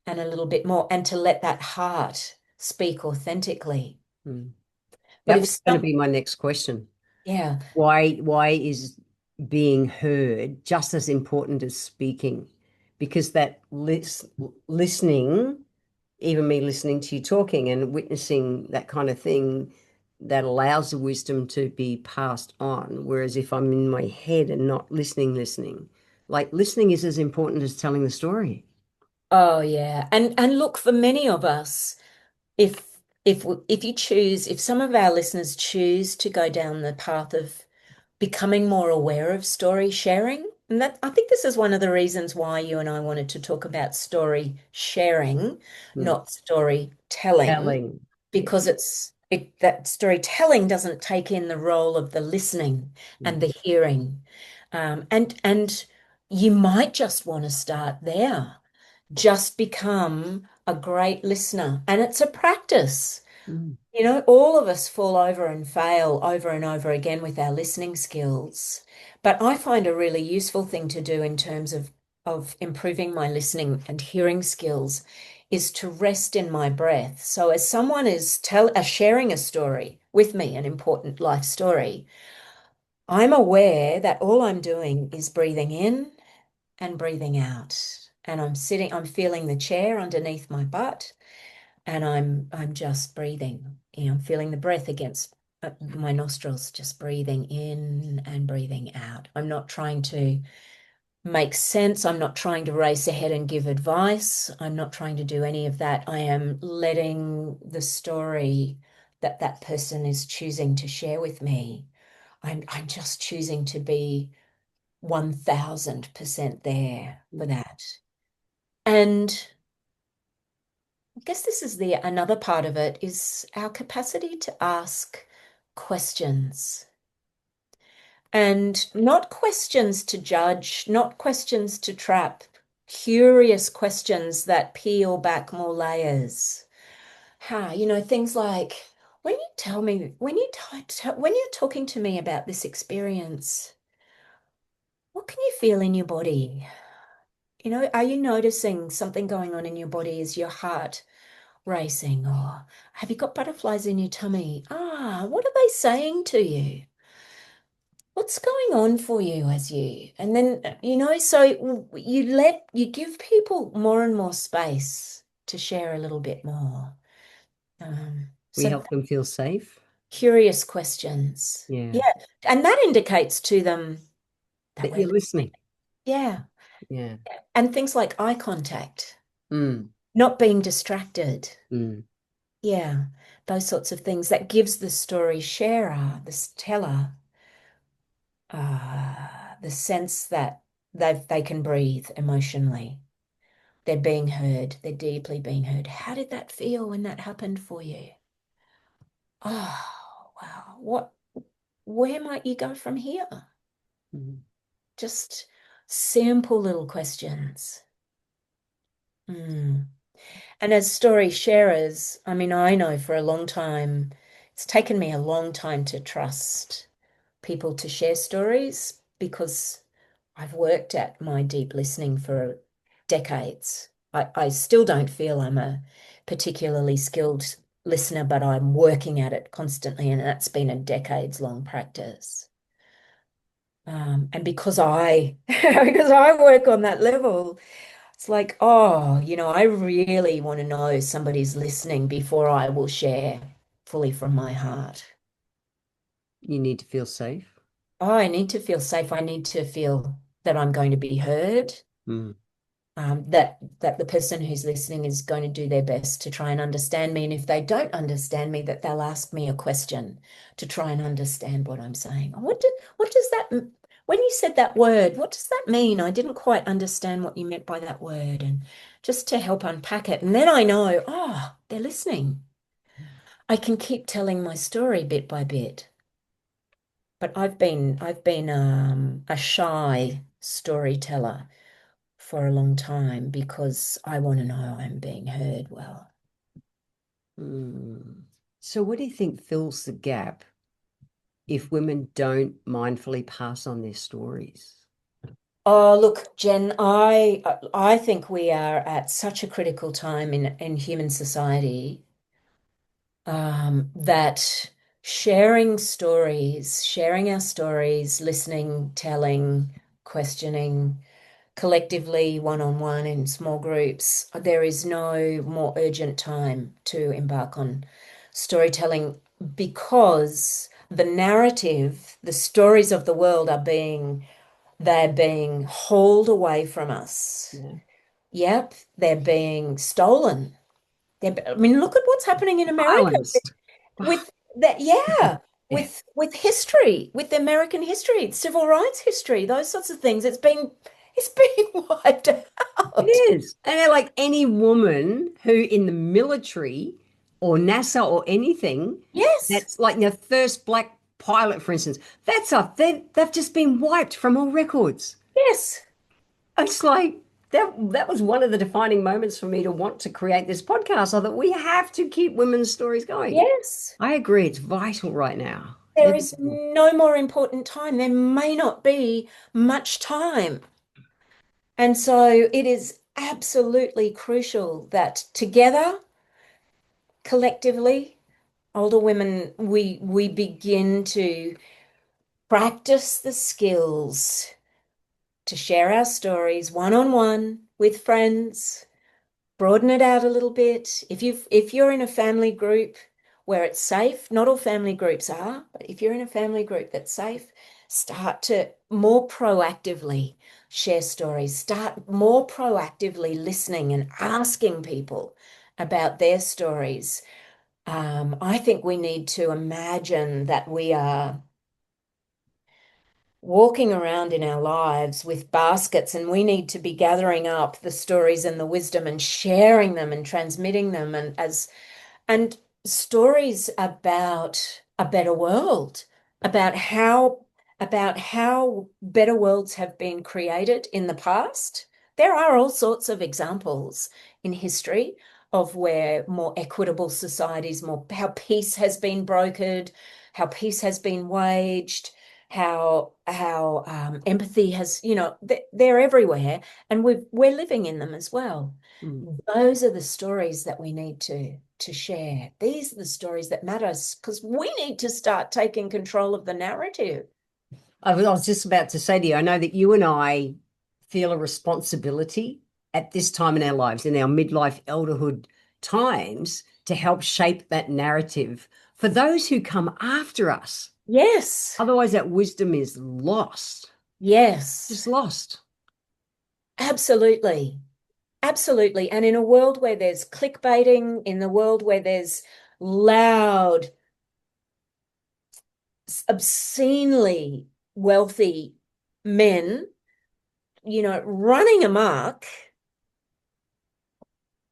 and a little bit more and to let that heart speak authentically. Mm. But That if was going to some, be my next question. yeah, Why is being heard just as important as speaking? Because that listening, even me listening to you talking and witnessing that kind of thing, that allows the wisdom to be passed on. Whereas if I'm in my head and not listening, like listening is as important as telling the story. oh yeah. And look, for many of us, if you choose, if some of our listeners choose to go down the path of becoming more aware of story sharing. And that I think this is one of the reasons why you and I wanted to talk about story sharing, Mm. not storytelling, Telling. Yeah. because that storytelling doesn't take in the role of the listening and Mm. the hearing. And you might just want to start there. Just become a great listener. And it's a practice. Mm. All of us fall over and fail over and over again with our listening skills. But I find a really useful thing to do in terms of improving my listening and hearing skills is to rest in my breath. So as someone is sharing a story with me, an important life story, I'm aware that all I'm doing is breathing in and breathing out. And I'm feeling the chair underneath my butt and I'm just breathing. I'm feeling the breath against my nostrils, just breathing in and breathing out. I'm not trying to make sense. I'm not trying to race ahead and give advice. I'm not trying to do any of that. I am letting the story that that person is choosing to share with me. I'm just choosing to be 1000% there for that. And I guess this is the another part of it is our capacity to ask questions. And not questions to judge, not questions to trap, curious questions that peel back more layers. Things like when you're talking to me about this experience, what can you feel in your body? Are you noticing something going on in your body? Is your heart racing, or have you got butterflies in your tummy? What are they saying to you? What's going on for you as and then, so you give people more and more space to share a little bit more. We So help them feel safe. curious questions. Yeah. Yeah. And that indicates to them that That we're you're listening. listening. Yeah. Yeah. And things like eye contact, Mm. not being distracted. Mm. Yeah. Those sorts of things that gives the story sharer, the teller, the sense that they can breathe emotionally. They're being heard. They're deeply being heard. How did that feel when that happened for you? Oh, wow. Where might you go from here? Mhm. Just simple little questions. Hmm. And as story sharers, I mean, I know for a long time, it's taken me a long time to trust people to share stories because I've worked at my deep listening for decades. I still don't feel I'm a particularly skilled listener, but I'm working at it constantly, and that's been a decades long practice. And because I because I work on that level, it's like, oh, I really want to know somebody's listening before I will share fully from my heart. You need to feel safe. Oh, I need to feel safe. I need to feel that I'm going to be heard, Mm. that the person who's listening is going to do their best to try and understand me. And if they don't understand me, that they'll ask me a question to try and understand what I'm saying. What does that when you said that word, what does that mean? I didn't quite understand what you meant by that word. And just to help unpack it. And then I know, oh, they're listening. I can keep telling my story bit by bit. But I've been a shy storyteller for a long time because I want to know I'm being heard well. Mm. So, what do you think fills the gap if women don't mindfully pass on their stories? Oh, look, Jen, I think we are at such a critical time in human society, that sharing our stories, listening, telling, questioning, collectively, one-on-one in small groups, there is no more urgent time to embark on storytelling because the narrative, the stories of the world they're being hauled away from us. Yeah. Yep, they're being stolen. I mean, look at what's happening in America Silenced. with that, yeah, Yeah. with history, with the American history, civil rights history, those sorts of things. It's being wiped It out. is. And they're like any woman who in the military or NASA or anything, Yes, that's like your first black pilot, for instance, they've just been wiped from all records. yes, It's like that was one of the defining moments for me to want to create this podcast. I thought we have to keep women's stories going. yes. I agree, it's vital right now. There It's is no more important time. There may not be much time. And so it is absolutely crucial that together, collectively, older women, we begin to practice the skills to share our stories one on one with friends, broaden it out a little bit. If you're in a family group where it's safe, not all family groups are, but if you're in a family group that's safe, start to more proactively share stories, start more proactively listening and asking people about their stories. I think we need to imagine that we are walking around in our lives with baskets, and we need to be gathering up the stories and the wisdom and sharing them and transmitting them and stories about a better world, about how better worlds have been created in the past. There are all sorts of examples in history of where more equitable societies, more how peace has been brokered, how peace has been waged, how empathy has, they're everywhere, and we're living in them as well. Mm. Those are the stories that we need to share. These are the stories that matter because we need to start taking control of the narrative. I was just about to say to you, I know that you and I feel a responsibility at this time in our lives, in our midlife elderhood times, to help shape that narrative for those who come after us. Yes, Otherwise, that wisdom is lost, yes, just lost. absolutely. Absolutely. And in a world where there's clickbaiting, in the world where there's loud, obscenely wealthy men, running amok,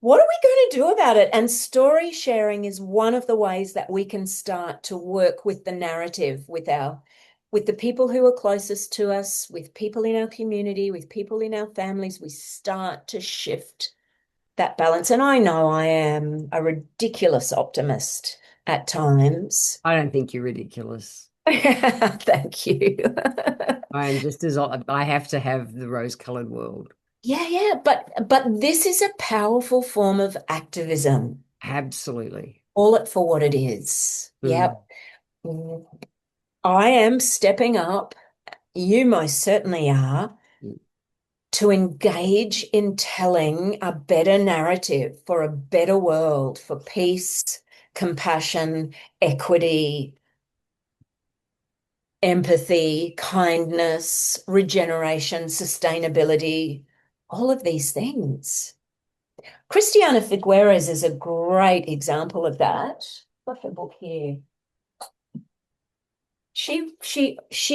what are we going to do about it? And story sharing is one of the ways that we can start to work with the narrative, with the people who are closest to us, with people in our community, with people in our families. We start to shift that balance. And I know I am a ridiculous optimist at times. I don't think you're ridiculous. Thank you. I am just as I have to have the rose-colored world. Yeah, yeah, but this is a powerful form of activism. Absolutely. Call it for what it is. Mm, Yep. I am stepping up. You most certainly are, mm, to engage in telling a better narrative for a better world, for peace, compassion, equity, empathy, kindness, regeneration, sustainability, all of these things. Christiana Figueres is a great example of that. Got her book here. She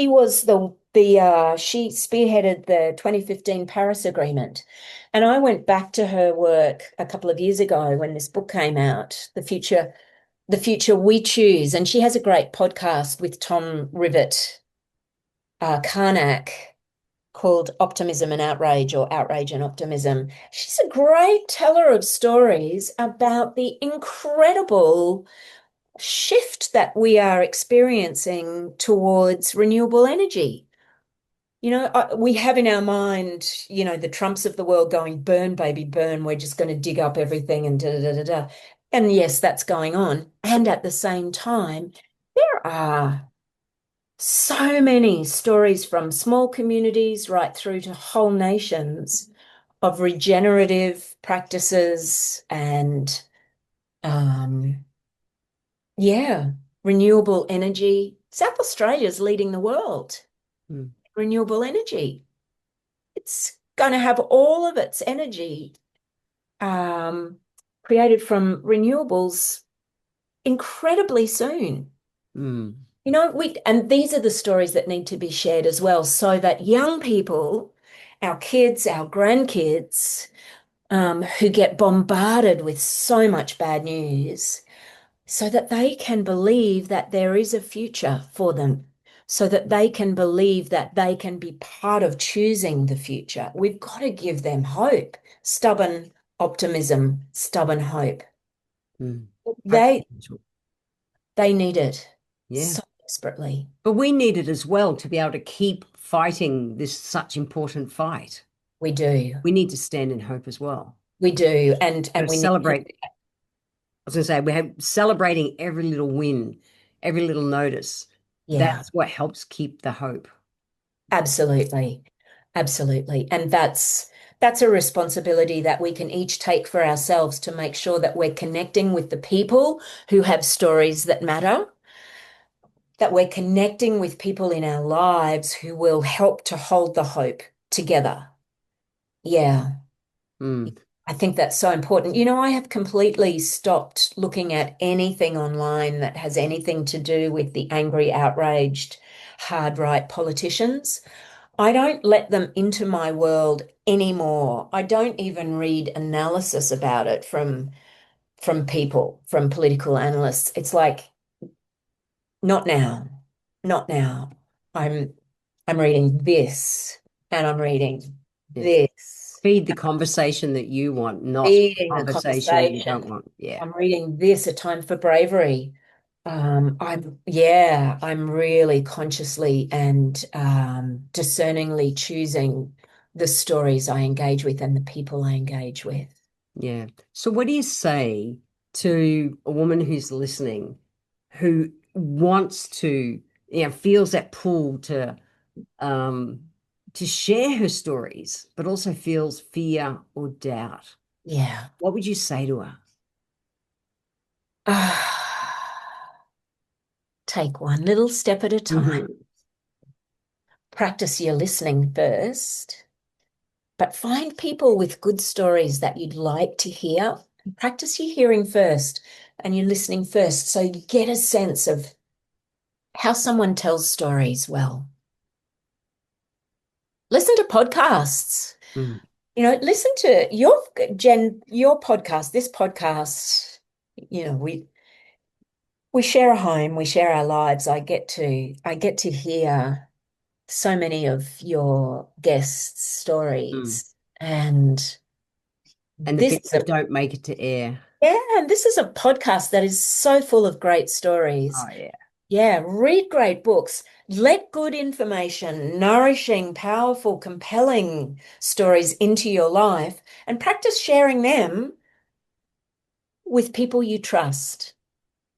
was the she spearheaded the 2015 Paris Agreement. And I went back to her work a couple of years ago when this book came out, The Future We Choose. And she has a great podcast with Tom Rivet Karnak called Optimism and Outrage, or Outrage and Optimism. She's a great teller of stories about the incredible shift that we are experiencing towards renewable energy. We have in our mind, the Trumps of the world going, burn, baby, burn. We're just going to dig up everything and da da da da da. And yes, that's going on. And at the same time, there are so many stories from small communities right through to whole nations of regenerative practices and, yeah, renewable energy. South Australia's leading the world. mm, Renewable energy. It's going to have all of its energy um, created from renewables incredibly soon. mm, And these are the stories that need to be shared as well, so that young people, our kids, our grandkids, who get bombarded with so much bad news, so that they can believe that there is a future for them, so that they can believe that they can be part of choosing the future. We've got to give them hope, stubborn optimism, stubborn hope. mm. Hope for They potential. they need it Yeah. so desperately. But we need it as well to be able to keep fighting this such important fight. We do. We need to stand in hope as well. We do. And Got to we need to, celebrate. I was going to say, we're celebrating every little win, every little notice. yeah, That's what helps keep the hope. absolutely. Absolutely. And that's a responsibility that we can each take for ourselves, to make sure that we're connecting with the people who have stories that matter, that we're connecting with people in our lives who will help to hold the hope together. Yeah, Mm, I think that's so important. I have completely stopped looking at anything online that has anything to do with the angry, outraged, hard right politicians. I don't let them into my world anymore. I don't even read analysis about it from people, from political analysts. It's like, not now, not now. I'm I'm reading this, and I'm reading yes. this, Feed the conversation that you want, not reading the the conversation that you conversation. don't want. Yeah. I'm reading this, A Time for Bravery. I'm really consciously and discerningly choosing the stories I engage with and the people I engage with. Yeah. So what do you say to a woman who's listening who wants to, feels that pull um to share her stories, but also feels fear or doubt? Yeah. What would you say to her? Take one little step at a time. Mhm. Practice your listening first, but find people with good stories that you'd like to hear. Practice your hearing first and your listening first, so you get a sense of how someone tells stories well. Listen to podcasts. Mm. Listen to your podcast, this podcast, we share a home, we share our lives. I get to hear so many of your guests' Mm. stories. And And the this bits is a that don't make it to air. yeah, and this is a podcast that is so full of great stories. Oh, yeah. Yeah, read great books. Let good information, nourishing, powerful, compelling stories into your life and practice sharing them with people you trust.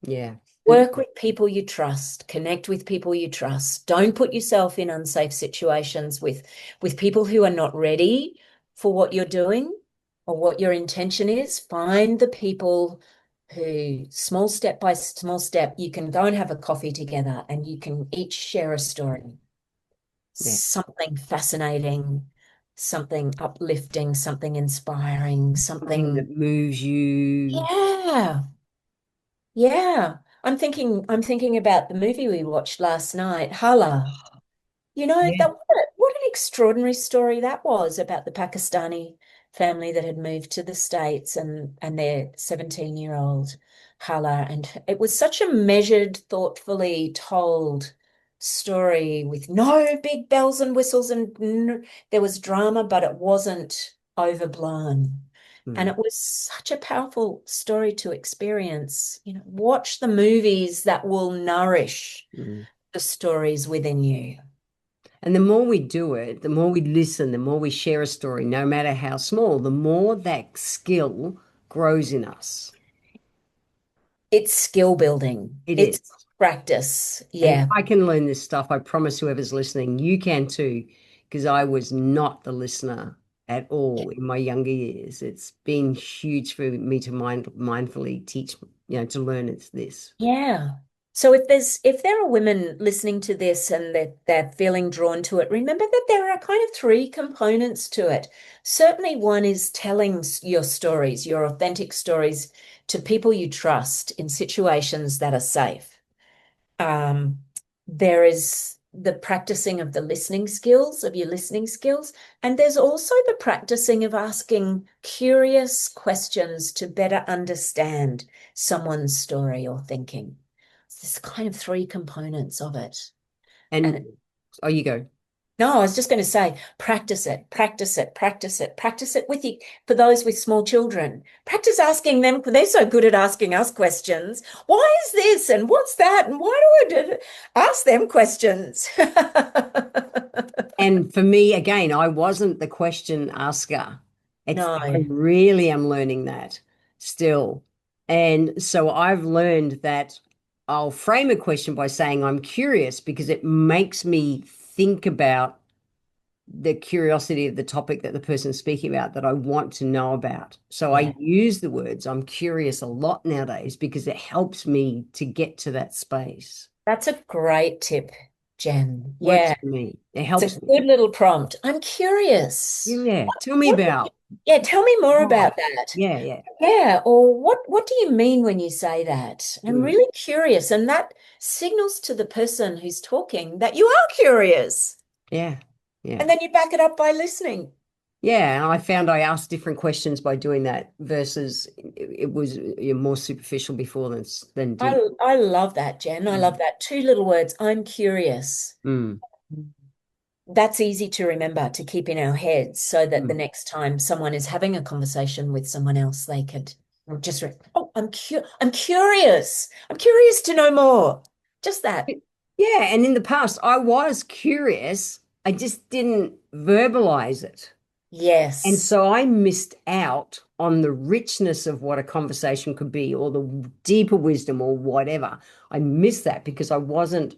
Yeah. Work with people you trust, connect with people you trust. Don't put yourself in unsafe situations with people who are not ready for what you're doing or what your intention is. Find the people who, small step by small step, you can go and have a coffee together and you can each share a story, Yeah. something fascinating, something uplifting, something inspiring, Something something, that moves you. yeah. Yeah, I'm thinking about the movie we watched last night, Hala. Yeah. That what an extraordinary story that was about the Pakistani family that had moved to the States and their 17-year-old Hala. And it was such a measured, thoughtfully told story with no big bells and whistles and there was drama, but it wasn't overblown. And Mm. it was such a powerful story to experience. Watch the movies that will nourish Mm. the stories within you. And the more we do it, the more we listen, the more we share a story, no matter how small, the more that skill grows in us. It's skill building. It is. It's practice. And if Yeah. I can learn this stuff, I promise whoever's listening, you can too, because I was not the listener at all in my younger years. It's been huge for me to mindfully teach, to learn it's this. Yeah. So if there are women listening to this and they're feeling drawn to it, remember that there are kind of three components to it. Certainly one is telling your stories, your authentic stories to people you trust in situations that are safe. Um, there is the practicing of the listening skills, of your listening skills. And there's also the practicing of asking curious questions to better understand someone's story or thinking. There's kind of three components of it. And And oh, you go. no, I was just going to say, practice it, practice it, practice it, practice it with you. For those with small children, practice asking them. They're so good at asking us questions. Why is this? And what's that? And why do I do it? Ask them questions. And for me, again, I wasn't the question asker. No, I really am learning that still. And so I've learned that I'll frame a question by saying I'm curious because it makes me think about the curiosity of the topic that the person's speaking about that I want to know about. So I yeah, use the words I'm curious a lot nowadays because it helps me to get to that space. that's a great tip, Jen. Works Yeah, for me. It it's a helps me. good little prompt. I'm curious. Yeah. Tell me What, about. yeah, tell me more Why? about that. Yeah, yeah. Yeah, or what do you mean when you say that? I'm Mm. really curious, and that signals to the person who's talking that you are curious. Yeah. Yeah. And then you back it up by listening. Yeah. And I found I asked different questions by doing that versus it was more superficial before than deep. I love that, Jen. I love Mm. that. Two little words. I'm curious. Mm. That's easy to remember to keep in our heads so that the Mm. next time someone is having a conversation with someone else, they could just, oh, I'm curious. I'm curious to know more. Just that. Yeah. And in the past, I was curious. I just didn't verbalize it. And Yes. so I missed out on the richness of what a conversation could be or the deeper wisdom or whatever. I missed that because I wasn't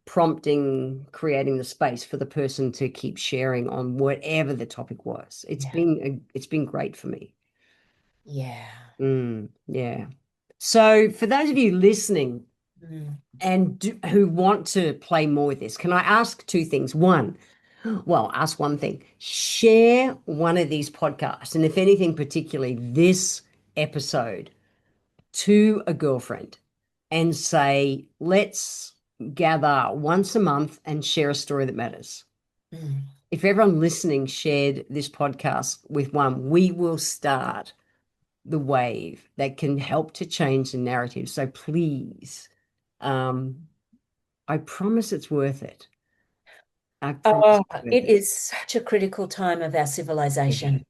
prompting, creating the space for the person to keep sharing on whatever the topic was. Yeah. It's been great for me. Yeah. Yeah. So for those of you listening Mm. and who want to play more with this, can I ask two things? One, well, ask one thing. Share one of these podcasts, and if anything, particularly this episode, to a girlfriend and say, let's gather once a month and share a story that matters. Mm. if everyone listening shared this podcast with one, we will start the wave that can help to change the narrative. So please, um, I promise it's worth it. I promise Oh, it's worth it it. is such a critical time of our Yeah. civilization,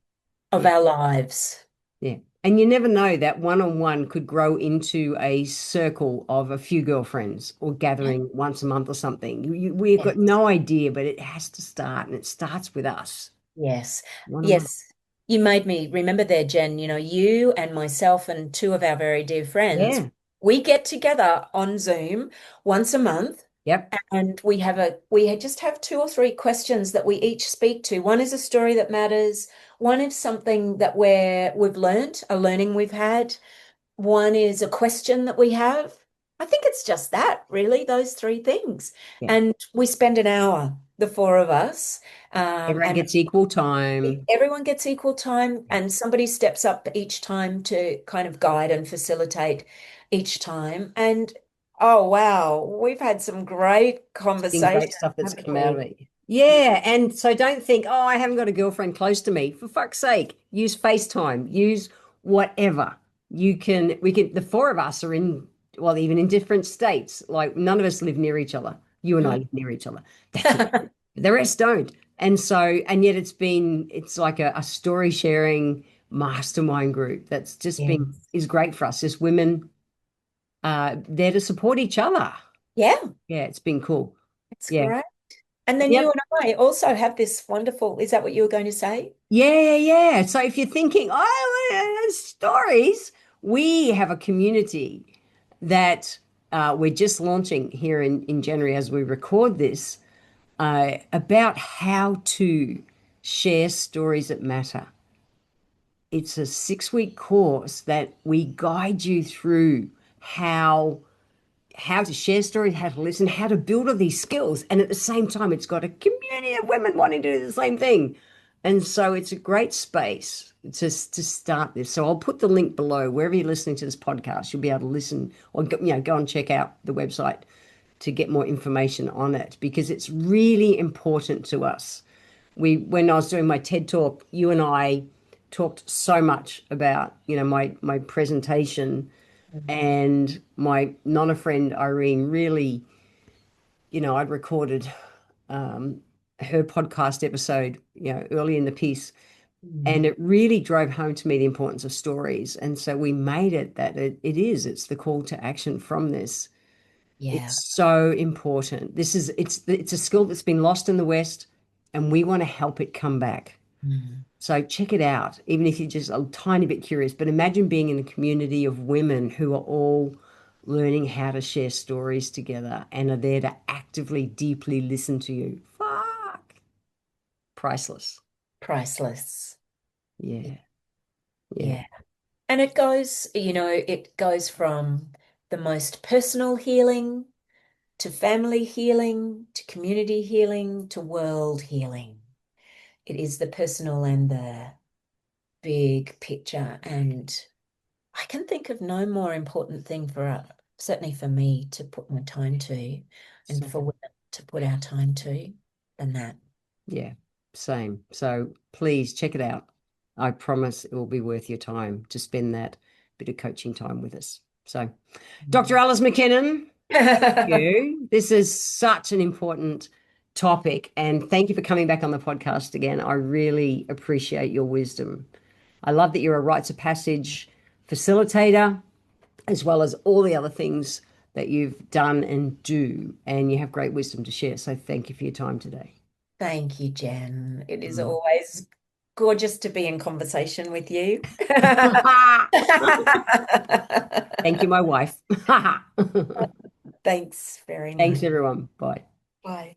of Yeah. our lives. Yeah. And you never know that one-on-one could grow into a circle of a few girlfriends or gathering once a month or something. We've got Yes. no idea, but it has to start, and it starts with us Yes. one-on-one. Yes. You made me remember there, Jen, you and myself and two of our very dear friends, Yeah. we get together on Zoom once a month Yep. and just have two or three questions that we each speak to. One is a story that matters, one is something that we've learned, a learning we've had. One is a question that we have. I think it's just that, really, those three things. Yeah. And we spend an hour, the four of us, Everyone and gets equal time. everyone gets equal time, and somebody steps up each time to kind of guide and facilitate each time. And oh, wow, we've had some great Been great conversations, stuff that's haven't come out of we? it. Yeah, and so don't think, oh, I haven't got a girlfriend close to me. For fuck's sake, use FaceTime, use whatever. The four of us are in, well, even in different states. Like none of us live near each other. You and I live near each other. That's it. The rest don't. And so, and yet it's like a story sharing mastermind group that's just been, Yes. is great for us as women, there to support each other. Yeah, Yeah, it's been cool. it's Yeah. great. And then you Yep. and I also have this wonderful, is that what you were going to say? Yeah, yeah. So if you're thinking, stories, we have a community that we're just launching here in January as we record this about how to share stories that matter. It's a 6-week course that we guide you through how to share stories, how to listen, how to build all these skills. And at the same time, it's got a community of women wanting to do the same thing. And so it's a great space to start this. So I'll put the link below wherever you're listening to this podcast. You'll be able to listen or go and check out the website to get more information on it because it's really important to us. When I was doing my TED talk, you and I talked so much about, my presentation Mhm. and my nonna friend Irene really, I'd recorded her podcast episode, early in the piece, and Mm. it really drove home to me the importance of stories. And so we made it that it's the call to action from this. Yeah. It's so important. It's a skill that's been lost in the West, and we want to help it come back. Mm. So check it out, even if you're just a tiny bit curious. But imagine being in a community of women who are all learning how to share stories together and are there to actively, deeply listen to you. Fuck. Priceless. Priceless. Yeah. Yeah. Yeah. And it goes from the most personal healing to family healing to community healing to world healing. It is the personal and the big picture. And I can think of no more important thing certainly for me to put my time to and for Same. women to put our time to than that. Yeah. Same. So please check it out. I promise it will be worth your time to spend that bit of coaching time with us. So, Dr. Mm. Alice MacKinnon, you. This is such an important topic, and thank you for coming back on the podcast again. I really appreciate your wisdom. I love that you're a rites of passage facilitator, as well as all the other things that you've done and do, and you have great wisdom to share. So thank you for your time today. Thank you, Jen. It is Mm. always gorgeous to be in conversation with you. Thank you, my wife. Thanks very Thanks, much. everyone. Bye. Bye.